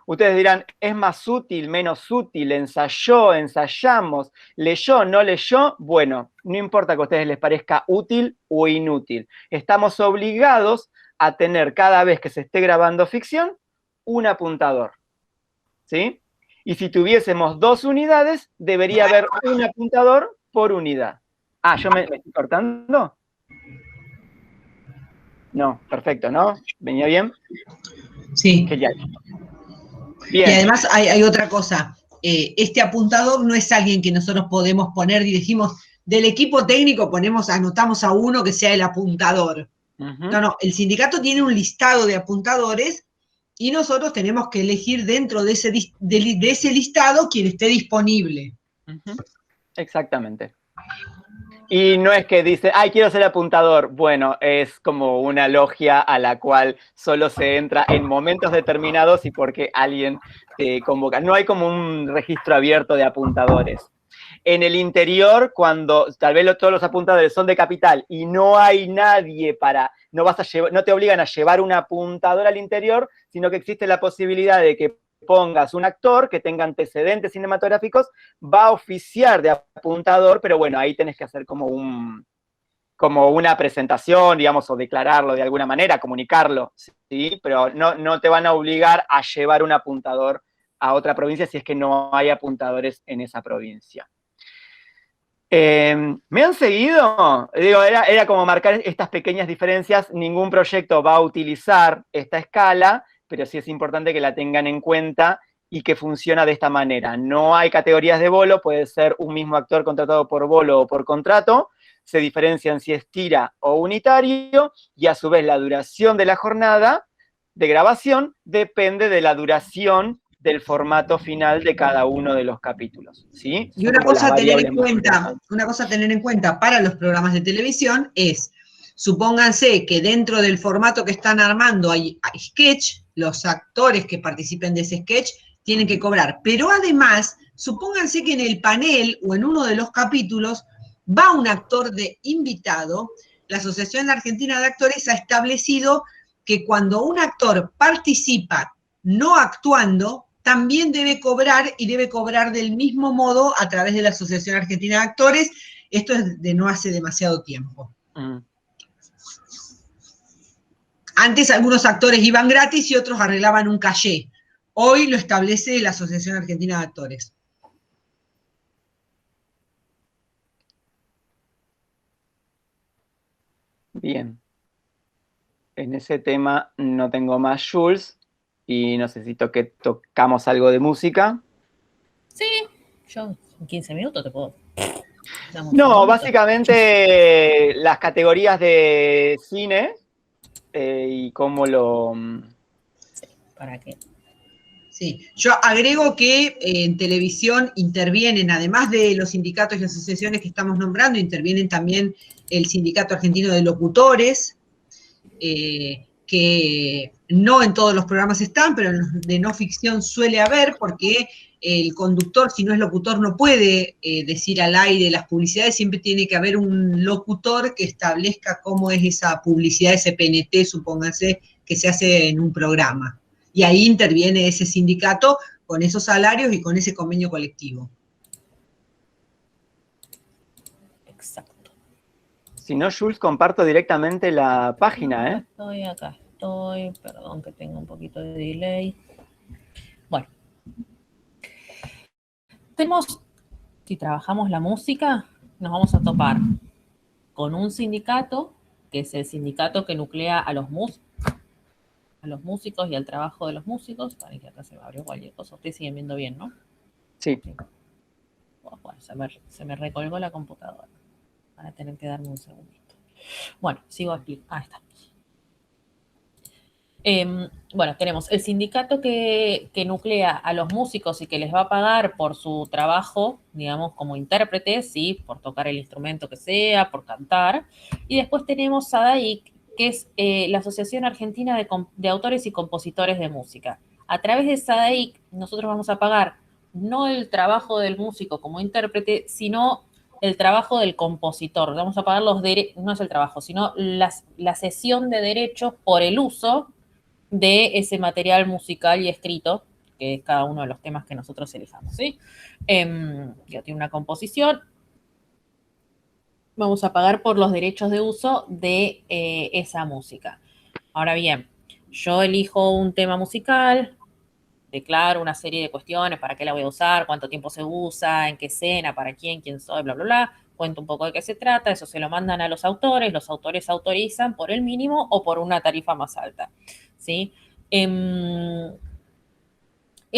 Ustedes dirán, ¿es más útil, menos útil? ¿Ensayó, ensayamos? ¿Leyó, no leyó? Bueno, no importa que a ustedes les parezca útil o inútil. Estamos obligados a tener cada vez que se esté grabando ficción, un apuntador, ¿sí? Y si tuviésemos 2 unidades, debería haber un apuntador por unidad. Ah, ¿yo me estoy cortando? No, perfecto, ¿no? ¿Venía bien? Sí. Genial. Bien. Y además hay otra cosa. este apuntador no es alguien que nosotros podemos poner y dijimos, del equipo técnico anotamos a uno que sea el apuntador. No, el sindicato tiene un listado de apuntadores y nosotros tenemos que elegir dentro de ese listado quien esté disponible. Exactamente. Y no es que dice, ay, quiero ser apuntador. Bueno, es como una logia a la cual solo se entra en momentos determinados y porque alguien te convoca. No hay como un registro abierto de apuntadores. En el interior, cuando tal vez todos los apuntadores son de capital y no hay nadie no te obligan a llevar un apuntador al interior, sino que existe la posibilidad de que pongas un actor que tenga antecedentes cinematográficos, va a oficiar de apuntador, pero bueno, ahí tenés que hacer como una presentación, digamos, o declararlo de alguna manera, comunicarlo, ¿sí? Pero no te van a obligar a llevar un apuntador a otra provincia si es que no hay apuntadores en esa provincia. ¿Me han seguido? Digo, era como marcar estas pequeñas diferencias. Ningún proyecto va a utilizar esta escala, pero sí es importante que la tengan en cuenta y que funciona de esta manera. No hay categorías de bolo, puede ser un mismo actor contratado por bolo o por contrato, se diferencian si es tira o unitario, y a su vez la duración de la jornada de grabación depende de la duración del formato final de cada uno de los capítulos, ¿sí? Y una cosa a tener en cuenta para los programas de televisión es, supónganse que dentro del formato que están armando hay sketch, los actores que participen de ese sketch tienen que cobrar, pero además, supónganse que en el panel o en uno de los capítulos va un actor de invitado. La Asociación Argentina de Actores ha establecido que cuando un actor participa no actuando, también debe cobrar y debe cobrar del mismo modo a través de la Asociación Argentina de Actores. Esto es de no hace demasiado tiempo. Antes algunos actores iban gratis y otros arreglaban un caché. Hoy lo establece la Asociación Argentina de Actores. Bien. En ese tema no tengo más, Jules, y no sé si tocamos algo de música. Sí, yo en 15 minutos te puedo. No, básicamente las categorías de cine y cómo lo... Sí, ¿para qué? Sí, yo agrego que en televisión intervienen, además de los sindicatos y asociaciones que estamos nombrando, intervienen también el Sindicato Argentino de Locutores, que no en todos los programas están, pero en los de no ficción suele haber, porque el conductor, si no es locutor, no puede decir al aire las publicidades, siempre tiene que haber un locutor que establezca cómo es esa publicidad, ese PNT, supónganse, que se hace en un programa. Y ahí interviene ese sindicato con esos salarios y con ese convenio colectivo. Exacto. Si no, Jules, comparto directamente la página, Acá estoy, perdón que tengo un poquito de delay. Bueno. Si trabajamos la música, nos vamos a topar con un sindicato, que es el sindicato que nuclea a los músicos y al trabajo de los músicos. Para que acá se me abrió cualquier cosa. Ustedes siguen viendo bien, ¿no? Sí. Bueno, se me recolgó la computadora. Van a tener que darme un segundito. Bueno, sigo aquí. Ah, está. Bueno, tenemos el sindicato que nuclea a los músicos y que les va a pagar por su trabajo, digamos, como intérpretes, ¿sí? Por tocar el instrumento que sea, por cantar. Y después tenemos SADAIC, que es la Asociación Argentina de Autores y Compositores de Música. A través de SADAIC nosotros vamos a pagar no el trabajo del músico como intérprete, sino el trabajo del compositor. Vamos a pagar no es el trabajo, sino la cesión de derechos por el uso de ese material musical y escrito, que es cada uno de los temas que nosotros elijamos, ¿sí? Ya tiene una composición. Vamos a pagar por los derechos de uso de esa música. Ahora bien, yo elijo un tema musical, declaro una serie de cuestiones, para qué la voy a usar, cuánto tiempo se usa, en qué escena, para quién soy, bla, bla, bla. Cuento un poco de qué se trata, eso se lo mandan a los autores autorizan por el mínimo o por una tarifa más alta, ¿sí?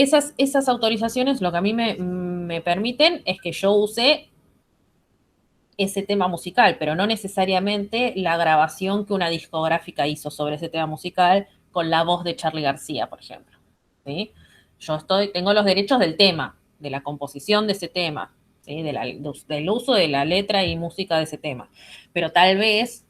esas autorizaciones lo que a mí me permiten es que yo use ese tema musical, pero no necesariamente la grabación que una discográfica hizo sobre ese tema musical con la voz de Charly García, por ejemplo. ¿Sí? Yo tengo los derechos del tema, de la composición de ese tema, ¿sí? Del uso de la letra y música de ese tema. Pero tal vez,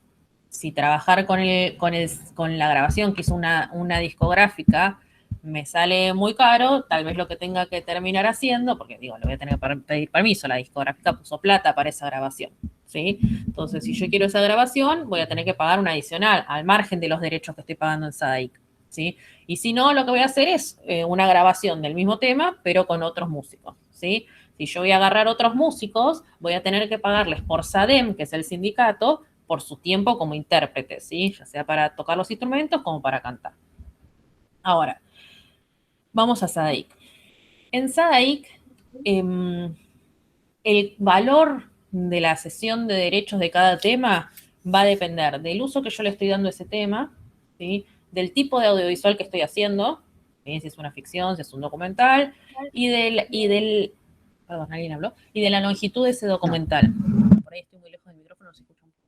si trabajar con la grabación que hizo una discográfica me sale muy caro, tal vez lo que tenga que terminar haciendo, porque digo, le voy a tener que pedir permiso, la discográfica puso plata para esa grabación, ¿sí? Entonces, si yo quiero esa grabación, voy a tener que pagar una adicional, al margen de los derechos que estoy pagando en SADIC, ¿sí? Y si no, lo que voy a hacer es una grabación del mismo tema, pero con otros músicos, ¿sí? Si yo voy a agarrar otros músicos, voy a tener que pagarles por SADEM, que es el sindicato, por su tiempo como intérprete, ¿sí? Ya sea para tocar los instrumentos como para cantar. Ahora, vamos a SADIC. En SADIC, el valor de la cesión de derechos de cada tema va a depender del uso que yo le estoy dando a ese tema, ¿sí? Del tipo de audiovisual que estoy haciendo, ¿sí? Si es una ficción, si es un documental, perdón, alguien habló, y de la longitud de ese documental. Por ahí estoy muy lejos del micrófono, se escucha un poco.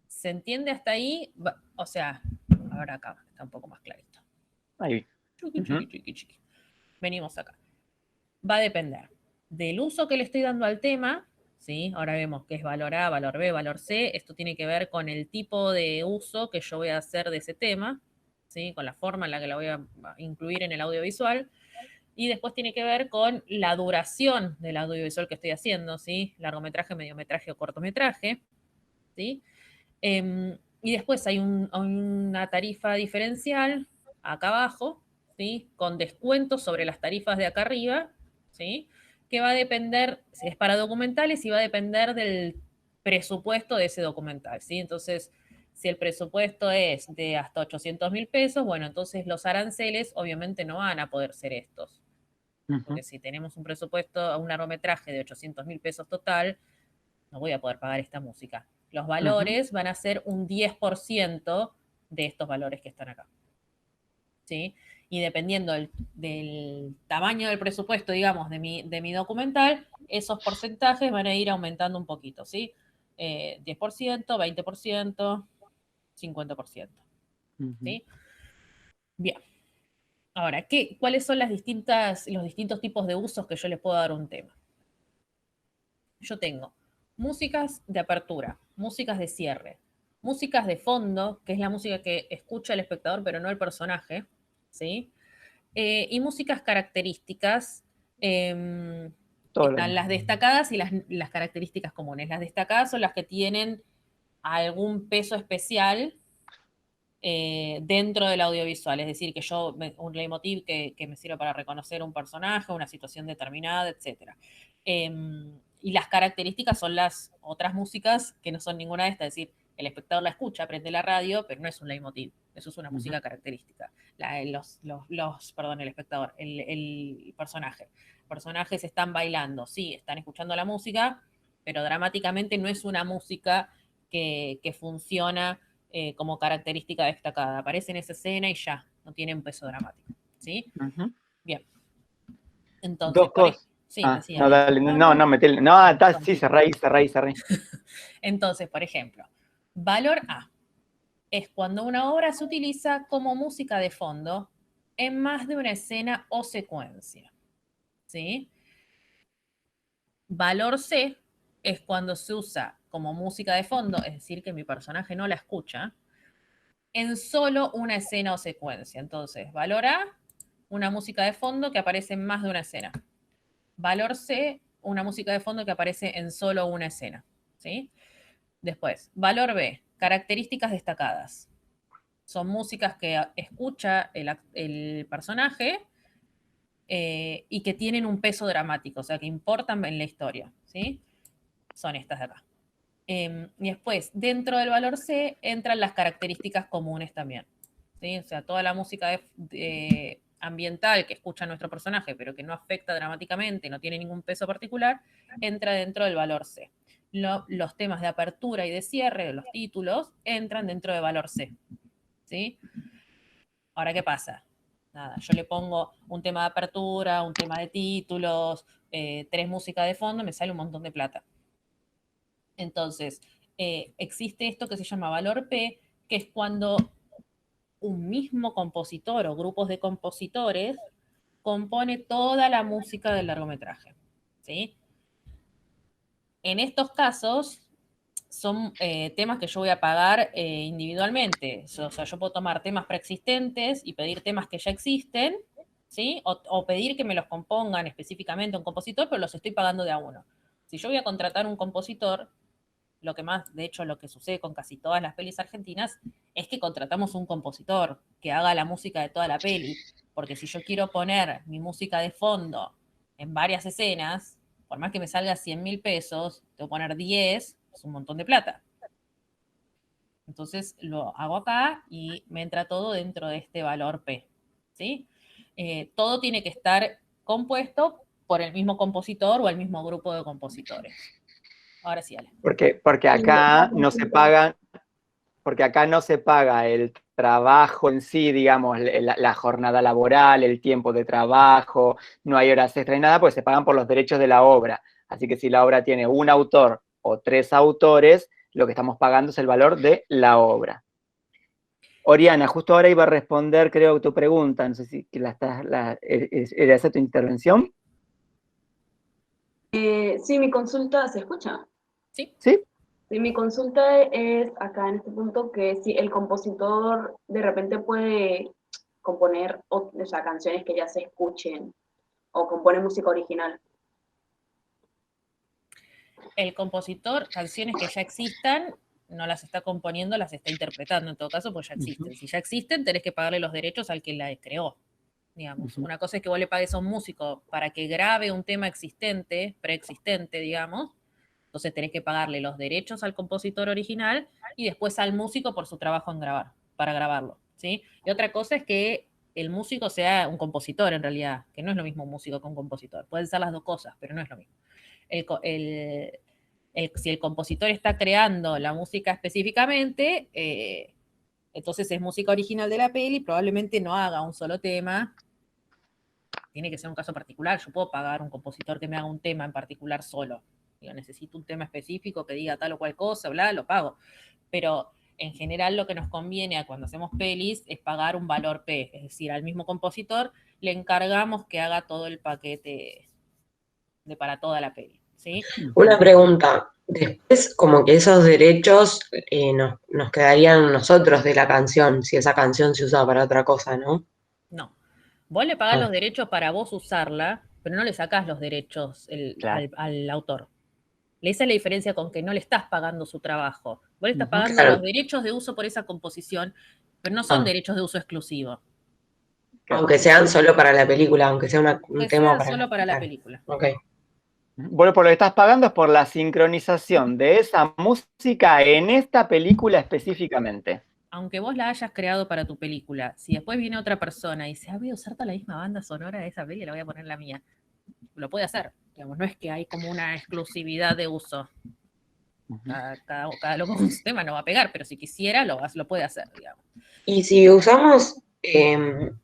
¿Se entiende hasta ahí? O sea, ahora acá está un poco más clarito. Ahí. Chiqui. Venimos acá. Va a depender del uso que le estoy dando al tema, ¿sí? Ahora vemos que es valor A, valor B, valor C. Esto tiene que ver con el tipo de uso que yo voy a hacer de ese tema, ¿sí? Con la forma en la que la voy a incluir en el audiovisual. Y después tiene que ver con la duración del audiovisual que estoy haciendo, ¿sí? Largometraje, mediometraje o cortometraje, ¿sí? Y después hay una tarifa diferencial acá abajo, ¿sí? Con descuentos sobre las tarifas de acá arriba, ¿sí? Que va a depender, si es para documentales, y va a depender del presupuesto de ese documental, ¿sí? Entonces, si el presupuesto es de hasta 800.000 pesos, bueno, entonces los aranceles obviamente no van a poder ser estos. Porque si tenemos un presupuesto, un largometraje de 800.000 pesos total, no voy a poder pagar esta música. Los valores van a ser un 10% de estos valores que están acá. ¿Sí? Y dependiendo del tamaño del presupuesto, digamos, de mi documental, esos porcentajes van a ir aumentando un poquito, ¿sí? 10%, 20%, 50%. ¿Sí? Bien. Ahora, ¿cuáles son los distintos tipos de usos que yo les puedo dar a un tema? Yo tengo músicas de apertura, músicas de cierre, músicas de fondo, que es la música que escucha el espectador, pero no el personaje, ¿sí? Y músicas características, están las destacadas y las características comunes. Las destacadas son las que tienen algún peso especial dentro del audiovisual, es decir, que un leitmotiv que me sirve para reconocer un personaje, una situación determinada, etc. Y las características son las otras músicas que no son ninguna de estas, es decir, el espectador la escucha, prende la radio, pero no es un leitmotiv, eso es una música característica. El espectador, el personaje. Personajes están bailando, sí, están escuchando la música, pero dramáticamente no es una música que funciona como característica destacada. Aparece en esa escena y ya, no tiene un peso dramático. ¿Sí? Bien. Entonces, Dos cosas. Sí, decía. No, dale, metele. Sí, cerré. Entonces, por ejemplo, valor A es cuando una obra se utiliza como música de fondo en más de una escena o secuencia. ¿Sí? Valor C es cuando se usa como música de fondo, es decir, que mi personaje no la escucha, en solo una escena o secuencia. Entonces, valor A, una música de fondo que aparece en más de una escena. Valor C, una música de fondo que aparece en solo una escena. ¿Sí? Después, valor B, características destacadas. Son músicas que escucha el personaje y que tienen un peso dramático, o sea, que importan en la historia. ¿Sí? Son estas de acá. Y después, dentro del valor C, entran las características comunes también. ¿Sí? O sea, toda la música ambiental que escucha nuestro personaje, pero que no afecta dramáticamente, no tiene ningún peso particular, entra dentro del valor C. Los temas de apertura y de cierre, los títulos, entran dentro de valor C. ¿Sí? Ahora, ¿qué pasa? Nada, yo le pongo un tema de apertura, un tema de títulos, 3 músicas de fondo, me sale un montón de plata. Entonces, existe esto que se llama valor P, que es cuando un mismo compositor o grupos de compositores compone toda la música del largometraje, ¿sí? En estos casos son temas que yo voy a pagar individualmente. O sea, yo puedo tomar temas preexistentes y pedir temas que ya existen, ¿sí? O pedir que me los compongan específicamente un compositor, pero los estoy pagando de a uno. Si yo voy a contratar un compositor, lo que más, de hecho, lo que sucede con casi todas las pelis argentinas es que contratamos un compositor que haga la música de toda la peli. Porque si yo quiero poner mi música de fondo en varias escenas, por más que me salga 100.000 pesos, tengo que poner 10, es un montón de plata. Entonces lo hago acá y me entra todo dentro de este valor P, ¿sí? Todo tiene que estar compuesto por el mismo compositor o el mismo grupo de compositores. Ahora sí, Ale. Porque acá no se pagan, porque acá no se paga el trabajo en sí, digamos, la jornada laboral, el tiempo de trabajo, no hay horas extra ni nada, pues se pagan por los derechos de la obra. Así que si la obra tiene un autor o 3 autores, lo que estamos pagando es el valor de la obra. Oriana, justo ahora iba a responder, creo, tu pregunta, no sé si ¿era esa tu intervención? Sí, mi consulta, ¿se escucha? ¿Sí? ¿Sí? Sí, mi consulta es acá en este punto que si el compositor de repente puede componer o sea, canciones que ya se escuchen o compone música original. El compositor, canciones que ya existan, no las está componiendo, las está interpretando en todo caso, porque ya existen. Si ya existen, tenés que pagarle los derechos al que la creó. Digamos. Una cosa es que vos le pagues a un músico para que grabe un tema existente, preexistente, digamos. Entonces tenés que pagarle los derechos al compositor original y después al músico por su trabajo en grabar, para grabarlo, ¿sí? Y otra cosa es que el músico sea un compositor en realidad, que no es lo mismo un músico que un compositor. Pueden ser las dos cosas, pero no es lo mismo. Si el compositor está creando la música específicamente, entonces es música original de la peli, probablemente no haga un solo tema. Tiene que ser un caso particular. Yo puedo pagar a un compositor que me haga un tema en particular solo. Digo, necesito un tema específico que diga tal o cual cosa, bla, lo pago. Pero en general lo que nos conviene cuando hacemos pelis es pagar un valor P. Es decir, al mismo compositor le encargamos que haga todo el paquete para toda la peli, ¿sí? Una pregunta. Después, como que esos derechos nos quedarían nosotros de la canción, si esa canción se usa para otra cosa, ¿no? No. Vos le pagás los derechos para vos usarla, pero no le sacás los derechos al autor. Esa es la diferencia con que no le estás pagando su trabajo. Vos le estás pagando los derechos de uso por esa composición, pero no son derechos de uso exclusivo. Aunque sean solo para la película, aunque sea un tema para solo para la película. Ok. Bueno, por lo que estás pagando es por la sincronización de esa música en esta película específicamente. Aunque vos la hayas creado para tu película, si después viene otra persona y dice, voy a usar toda la misma banda sonora de esa peli, la voy a poner la mía, lo puede hacer. Digamos, no es que hay como una exclusividad de uso. Cada loco con su tema no va a pegar, pero si quisiera lo puede hacer, digamos. Y si usamos,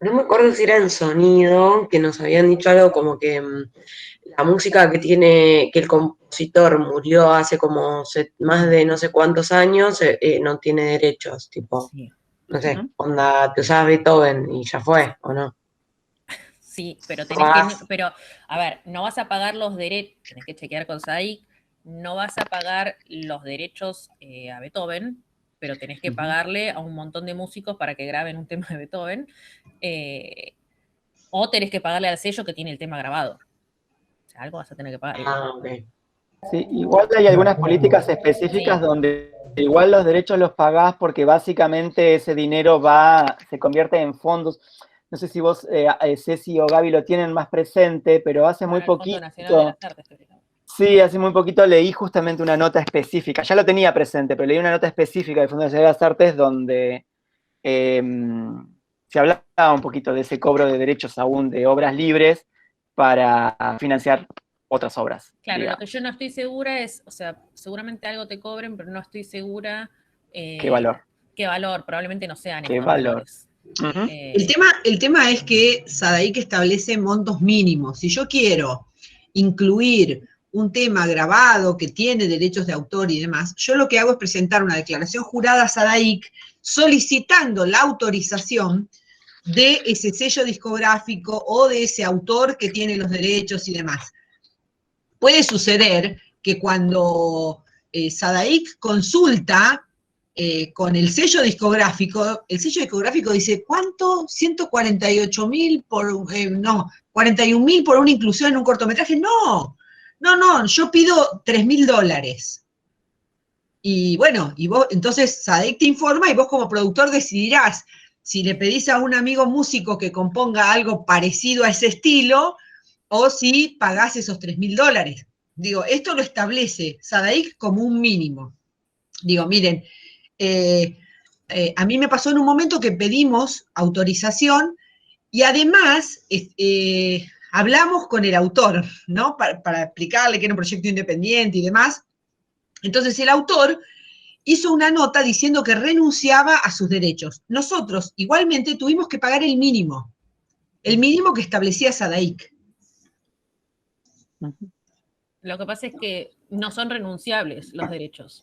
no me acuerdo si era en sonido, que nos habían dicho algo como que la música que el compositor murió hace como más de no sé cuántos años, no tiene derechos, tipo, sí. No sé, onda, te usabas Beethoven y ya fue, ¿o no? Sí, pero a ver, no vas a pagar los derechos, tenés que chequear con SAIC, no vas a pagar los derechos a Beethoven, pero tenés que pagarle a un montón de músicos para que graben un tema de Beethoven, o tenés que pagarle al sello que tiene el tema grabado. O sea, algo vas a tener que pagar. Okay. Sí, igual hay algunas políticas específicas donde igual los derechos los pagás porque básicamente ese dinero se convierte en fondos. No sé si vos, Ceci o Gaby, lo tienen más presente, pero hace muy poquito. Sí, hace muy poquito leí justamente una nota específica. Ya lo tenía presente, pero leí una nota específica del Fondo Nacional de las Artes donde se hablaba un poquito de ese cobro de derechos aún de obras libres para financiar otras obras. Claro, digamos. Lo que yo no estoy segura es, o sea, seguramente algo te cobren, pero no estoy segura. ¿Qué valor? ¿Qué valor? Probablemente no sean ¿Qué estos valor? valores. Ujú. El tema es que Sadaic establece montos mínimos. Si yo quiero incluir un tema grabado que tiene derechos de autor y demás, yo lo que hago es presentar una declaración jurada a Sadaic solicitando la autorización de ese sello discográfico o de ese autor que tiene los derechos y demás. Puede suceder que cuando Sadaic consulta con el sello discográfico dice, ¿cuánto? 148.000 por, no, 41.000 por una inclusión en un cortometraje. No, yo pido $3.000. Y bueno, y vos, entonces Sadaic te informa y vos como productor decidirás si le pedís a un amigo músico que componga algo parecido a ese estilo o si pagás esos $3.000. Digo, esto lo establece Sadaic como un mínimo. Digo, miren, a mí me pasó en un momento que pedimos autorización y además hablamos con el autor, ¿no? Para explicarle que era un proyecto independiente y demás. Entonces el autor hizo una nota diciendo que renunciaba a sus derechos. Nosotros igualmente tuvimos que pagar el mínimo que establecía Sadaic. Lo que pasa es que no son renunciables los derechos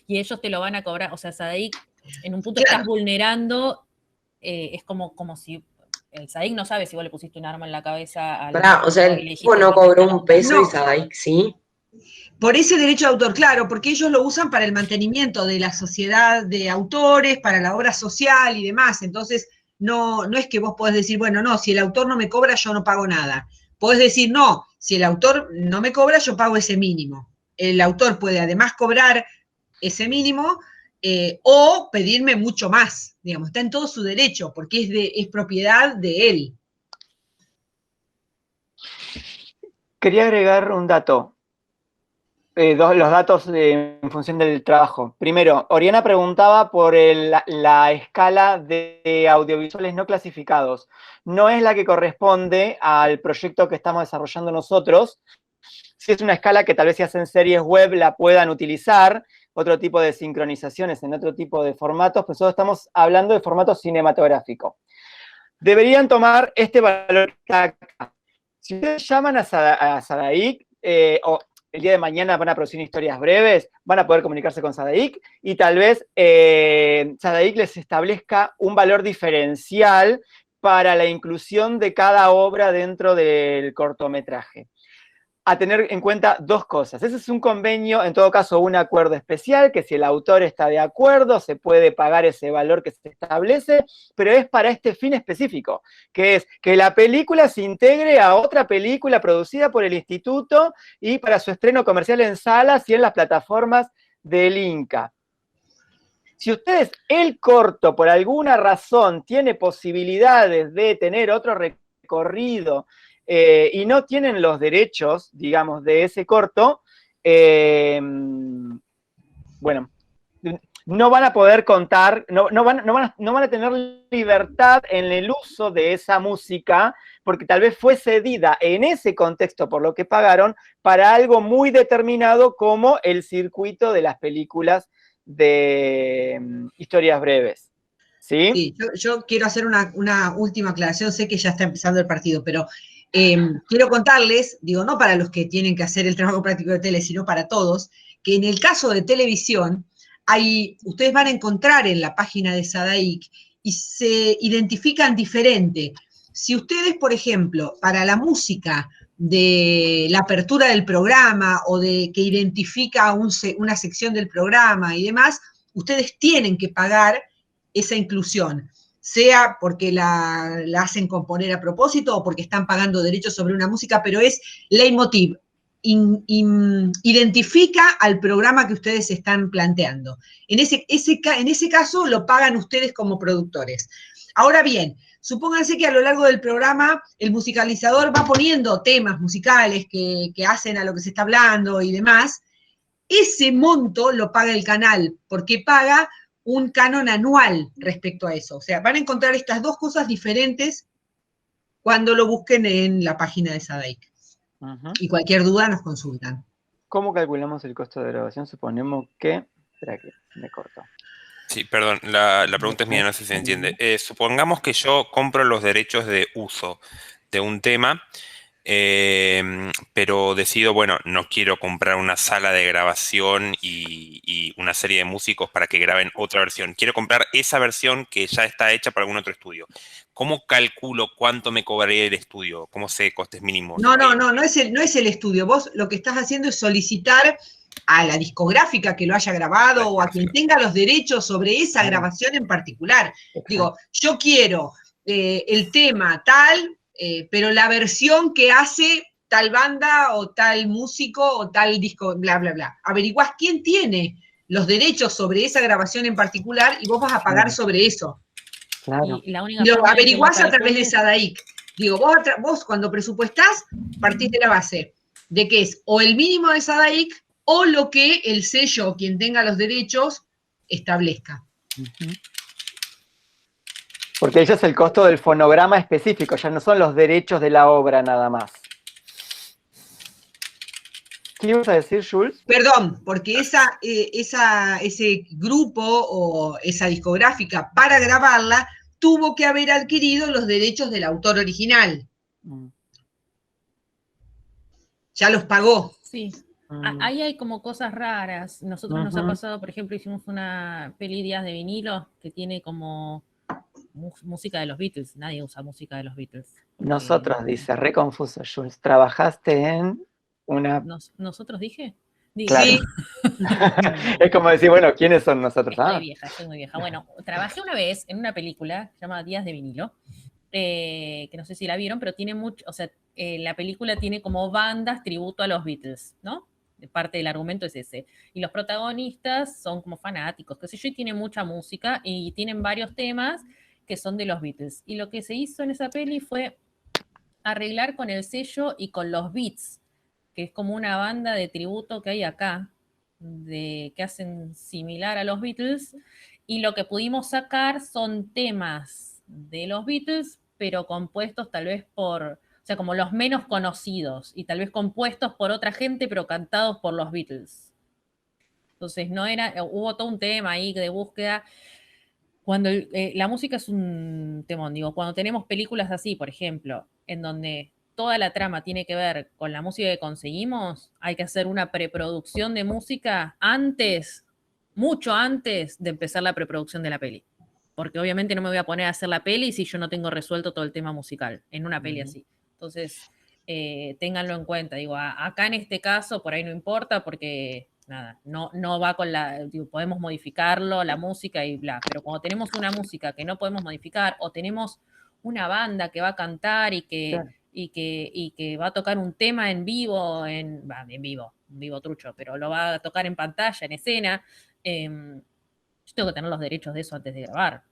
y ellos te lo van a cobrar. O sea, Sadaic, en un punto Claro. estás vulnerando, es como si el Sadaic no sabe si vos le pusiste un arma en la cabeza al Pará, o sea, y le el dijiste, tipo no "Vos cobró tenés un que peso y No. Sadaic sí. Por ese derecho de autor, claro, porque ellos lo usan para el mantenimiento de la sociedad de autores, para la obra social y demás. Entonces, no es que vos podés decir, bueno, no, si el autor no me cobra, yo no pago nada. Podés decir, no, si el autor no me cobra, yo pago ese mínimo. El autor puede además cobrar ese mínimo o pedirme mucho más. Digamos, está en todo su derecho, porque es propiedad de él. Quería agregar un dato. Los datos en función del trabajo. Primero, Oriana preguntaba por la escala de audiovisuales no clasificados. No es la que corresponde al proyecto que estamos desarrollando nosotros. Si es una escala que tal vez si hacen series web la puedan utilizar, otro tipo de sincronizaciones en otro tipo de formatos, pues nosotros estamos hablando de formato cinematográfico. Deberían tomar este valor que está acá. Si ustedes llaman a Sadaic, o el día de mañana van a producir historias breves, van a poder comunicarse con Sadaic y tal vez Sadaic les establezca un valor diferencial para la inclusión de cada obra dentro del cortometraje. A tener en cuenta dos cosas. Ese es un convenio, en todo caso un acuerdo especial, que si el autor está de acuerdo, se puede pagar ese valor que se establece, pero es para este fin específico, que es que la película se integre a otra película producida por el instituto y para su estreno comercial en salas y en las plataformas del Inca. Si ustedes, el corto, por alguna razón, tiene posibilidades de tener otro recorrido y no tienen los derechos, digamos, de ese corto, bueno, no van a poder contar, no van a tener libertad en el uso de esa música, porque tal vez fue cedida en ese contexto por lo que pagaron para algo muy determinado como el circuito de las películas de historias breves. ¿Sí? Sí, yo quiero hacer una última aclaración, sé que ya está empezando el partido, pero quiero contarles, digo, no para los que tienen que hacer el trabajo práctico de tele, sino para todos, que en el caso de televisión, ustedes van a encontrar en la página de Sadaic y se identifican diferente. Si ustedes, por ejemplo, para la música de la apertura del programa o de que identifica una sección del programa y demás, ustedes tienen que pagar esa inclusión, sea porque la hacen componer a propósito o porque están pagando derechos sobre una música, pero es leitmotiv, identifica al programa que ustedes están planteando. En ese caso lo pagan ustedes como productores. Ahora bien, supónganse que a lo largo del programa el musicalizador va poniendo temas musicales que hacen a lo que se está hablando y demás. Ese monto lo paga el canal, porque paga un canon anual respecto a eso. O sea, van a encontrar estas dos cosas diferentes cuando lo busquen en la página de Sadaic. Y cualquier duda nos consultan. ¿Cómo calculamos el costo de grabación? Suponemos que... Espera que me cortó. Sí, perdón, la pregunta es mía, no sé si se entiende. Supongamos que yo compro los derechos de uso de un tema, pero decido, bueno, no quiero comprar una sala de grabación y una serie de músicos para que graben otra versión. Quiero comprar esa versión que ya está hecha para algún otro estudio. ¿Cómo calculo cuánto me cobraría el estudio? ¿Cómo sé costes mínimos? No es el estudio. Vos lo que estás haciendo es solicitar a la discográfica que lo haya grabado o a quien tenga los derechos sobre esa grabación en particular. Digo, yo quiero el tema tal, pero la versión que hace tal banda o tal músico o tal disco, bla, bla, bla. Averiguás quién tiene los derechos sobre esa grabación en particular y vos vas a pagar sobre eso. Claro. Y la única Y lo forma de que averiguás lo a través de calcules- SADAIC. Digo, vos cuando presupuestás, partís de la base de que es o el mínimo de SADAIC o lo que el sello o quien tenga los derechos establezca. Porque ese es el costo del fonograma específico, ya no son los derechos de la obra nada más. ¿Qué ibas a decir, Jules? Perdón, porque ese grupo o esa discográfica para grabarla tuvo que haber adquirido los derechos del autor original. Ya los pagó. Sí. Ahí hay como cosas raras. Nosotros nos ha pasado, por ejemplo, hicimos una peli Días de vinilo que tiene como música de los Beatles. Nadie usa música de los Beatles. Nosotros, dice, re confuso, Jules. Trabajaste en una... ¿Nosotros dije? Claro. Sí. Es como decir, bueno, ¿quiénes son nosotros? Estoy muy vieja. Bueno, trabajé una vez en una película que se llama Días de vinilo, que no sé si la vieron, pero tiene mucho, o sea, la película tiene como bandas tributo a los Beatles, ¿no? Parte del argumento es ese. Y los protagonistas son como fanáticos, qué sé yo, y tienen mucha música y tienen varios temas que son de los Beatles. Y lo que se hizo en esa peli fue arreglar con el sello y con los Beats, que es como una banda de tributo que hay acá, que hacen similar a los Beatles, y lo que pudimos sacar son temas de los Beatles, pero compuestos tal vez o sea, como los menos conocidos, y tal vez compuestos por otra gente, pero cantados por los Beatles. Entonces, hubo todo un tema ahí de búsqueda. Cuando la música es un temón, digo, cuando tenemos películas así, por ejemplo, en donde toda la trama tiene que ver con la música que conseguimos, hay que hacer una preproducción de música mucho antes de empezar la preproducción de la peli. Porque obviamente no me voy a poner a hacer la peli si yo no tengo resuelto todo el tema musical en una peli así. Entonces, ténganlo en cuenta. Digo, acá en este caso, por ahí no importa porque nada, no va con podemos modificarlo, la música y bla, pero cuando tenemos una música que no podemos modificar o tenemos una banda que va a cantar y que va a tocar un tema en vivo, un vivo trucho, pero lo va a tocar en pantalla, en escena, yo tengo que tener los derechos de eso antes de grabar.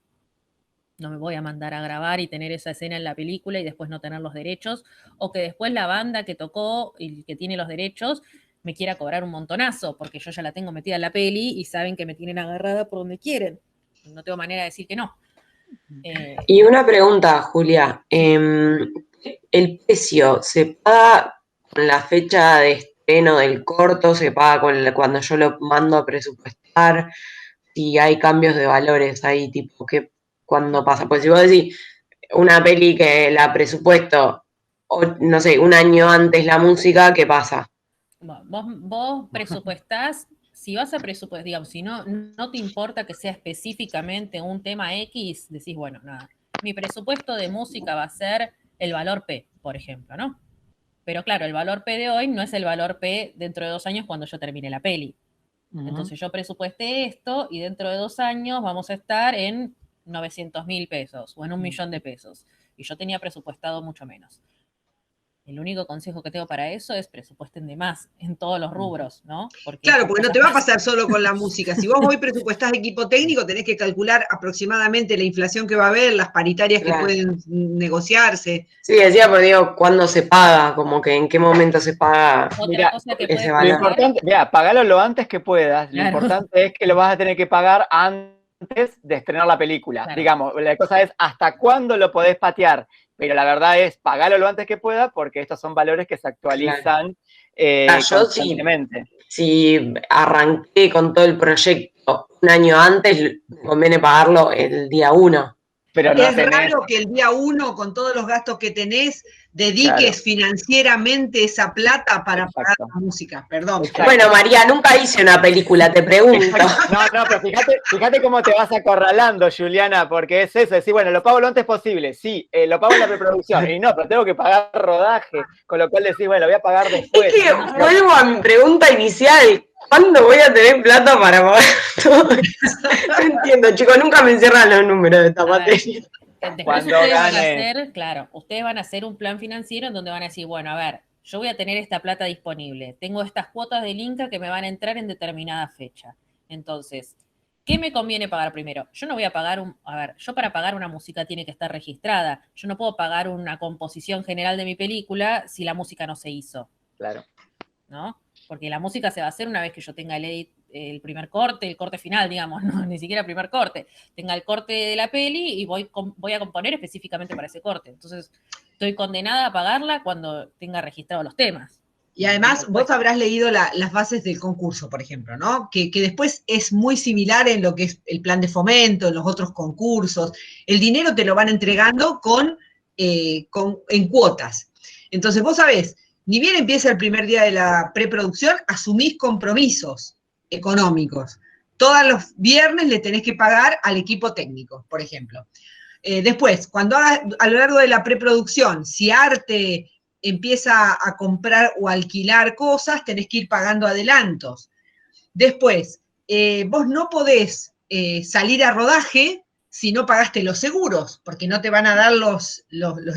No me voy a mandar a grabar y tener esa escena en la película y después no tener los derechos, o que después la banda que tocó y que tiene los derechos me quiera cobrar un montonazo, porque yo ya la tengo metida en la peli y saben que me tienen agarrada por donde quieren. No tengo manera de decir que no. Y una pregunta, Julia. ¿El precio se paga con la fecha de estreno del corto? ¿Se paga cuando yo lo mando a presupuestar? Si hay cambios de valores ahí, tipo, ¿cuándo pasa? Pues si vos decís una peli que la presupuesto, no sé, un año antes la música, ¿qué pasa? Vos presupuestás, si vas a presupuestar, digamos, si no te importa que sea específicamente un tema X, decís, bueno, nada, mi presupuesto de música va a ser el valor P, por ejemplo, ¿no? Pero claro, el valor P de hoy no es el valor P dentro de 2 años cuando yo termine la peli. Entonces yo presupuesté esto y dentro de 2 años vamos a estar en 900.000 pesos o en 1.000.000 de pesos. Y yo tenía presupuestado mucho menos. El único consejo que tengo para eso es presupuesten de más en todos los rubros, ¿no? Porque no te va a pasar solo con la música. Si vos hoy presupuestás equipo técnico, tenés que calcular aproximadamente la inflación que va a haber, las paritarias que pueden negociarse. Sí, decía, pero digo, ¿cuándo se paga? Como que en qué momento se paga ese valor. Lo importante, pagalo lo antes que puedas. Claro. Lo importante es que lo vas a tener que pagar antes de estrenar la película. Claro. Digamos, la cosa es hasta cuándo lo podés patear. Pero la verdad es, pagalo lo antes que pueda, porque estos son valores que se actualizan constantemente. Si arranqué con todo el proyecto un año antes, me conviene pagarlo el día 1. Pero no Es tenés, raro que el día 1, con todos los gastos que tenés, dediques financieramente esa plata para pagar exacto. la música. Perdón. Exacto. Bueno, María, nunca hice una película, te pregunto. No, pero fíjate cómo te vas acorralando, Juliana, porque es eso, decir, bueno, lo pago lo antes posible, sí, lo pago en la preproducción, y no, pero tengo que pagar rodaje, con lo cual decís, bueno, lo voy a pagar después. Es que vuelvo a mi pregunta inicial. ¿Cuándo voy a tener plata para pagar todo eso? No entiendo, chicos, nunca me cierran los números de esta materia. Después Cuando ustedes van a ganes. hacer, claro, ustedes van a hacer un plan financiero en donde van a decir, bueno, a ver, yo voy a tener esta plata disponible, tengo estas cuotas del Inca que me van a entrar en determinada fecha. Entonces, ¿qué me conviene pagar primero? Yo no voy a pagar yo para pagar una música tiene que estar registrada. Yo no puedo pagar una composición general de mi película si la música no se hizo, Claro. ¿no? Porque la música se va a hacer una vez que yo tenga el primer corte, el corte final, digamos, no, ni siquiera el primer corte. Tenga el corte de la peli y voy a componer específicamente para ese corte. Entonces, estoy condenada a pagarla cuando tenga registrados los temas. Y además, vos habrás leído las bases del concurso, por ejemplo, ¿no? Que después es muy similar en lo que es el plan de fomento, en los otros concursos. El dinero te lo van entregando en cuotas. Entonces, vos sabés, ni bien empieza el primer día de la preproducción, asumís compromisos económicos. Todos los viernes le tenés que pagar al equipo técnico, por ejemplo. Después, cuando a lo largo de la preproducción, si arte empieza a comprar o alquilar cosas, tenés que ir pagando adelantos. Después, vos no podés salir a rodaje si no pagaste los seguros, porque no te van a dar los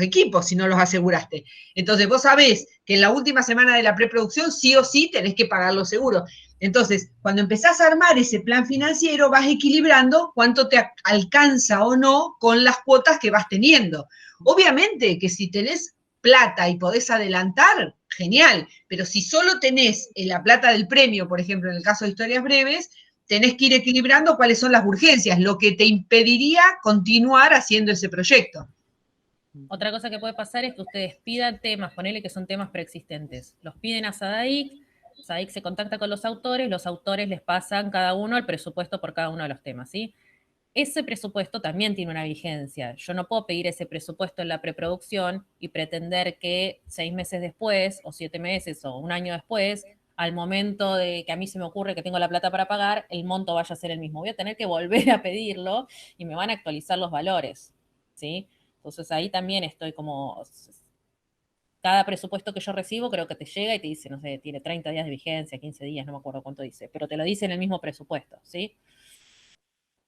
equipos si no los aseguraste. Entonces, vos sabés que en la última semana de la preproducción sí o sí tenés que pagar los seguros. Entonces, cuando empezás a armar ese plan financiero, vas equilibrando cuánto te alcanza o no con las cuotas que vas teniendo. Obviamente que si tenés plata y podés adelantar, genial, pero si solo tenés la plata del premio, por ejemplo, en el caso de Historias Breves, tenés que ir equilibrando cuáles son las urgencias, lo que te impediría continuar haciendo ese proyecto. Otra cosa que puede pasar es que ustedes pidan temas, ponele que son temas preexistentes, los piden a SADAIC se contacta con los autores les pasan cada uno el presupuesto por cada uno de los temas, ¿sí? Ese presupuesto también tiene una vigencia. Yo no puedo pedir ese presupuesto en la preproducción y pretender que 6 meses después, o 7 meses, o un año después, al momento de que a mí se me ocurre que tengo la plata para pagar, el monto vaya a ser el mismo. Voy a tener que volver a pedirlo y me van a actualizar los valores, ¿sí? Entonces ahí también estoy como... Cada presupuesto que yo recibo creo que te llega y te dice, no sé, tiene 30 días de vigencia, 15 días, no me acuerdo cuánto dice, pero te lo dice en el mismo presupuesto, ¿sí?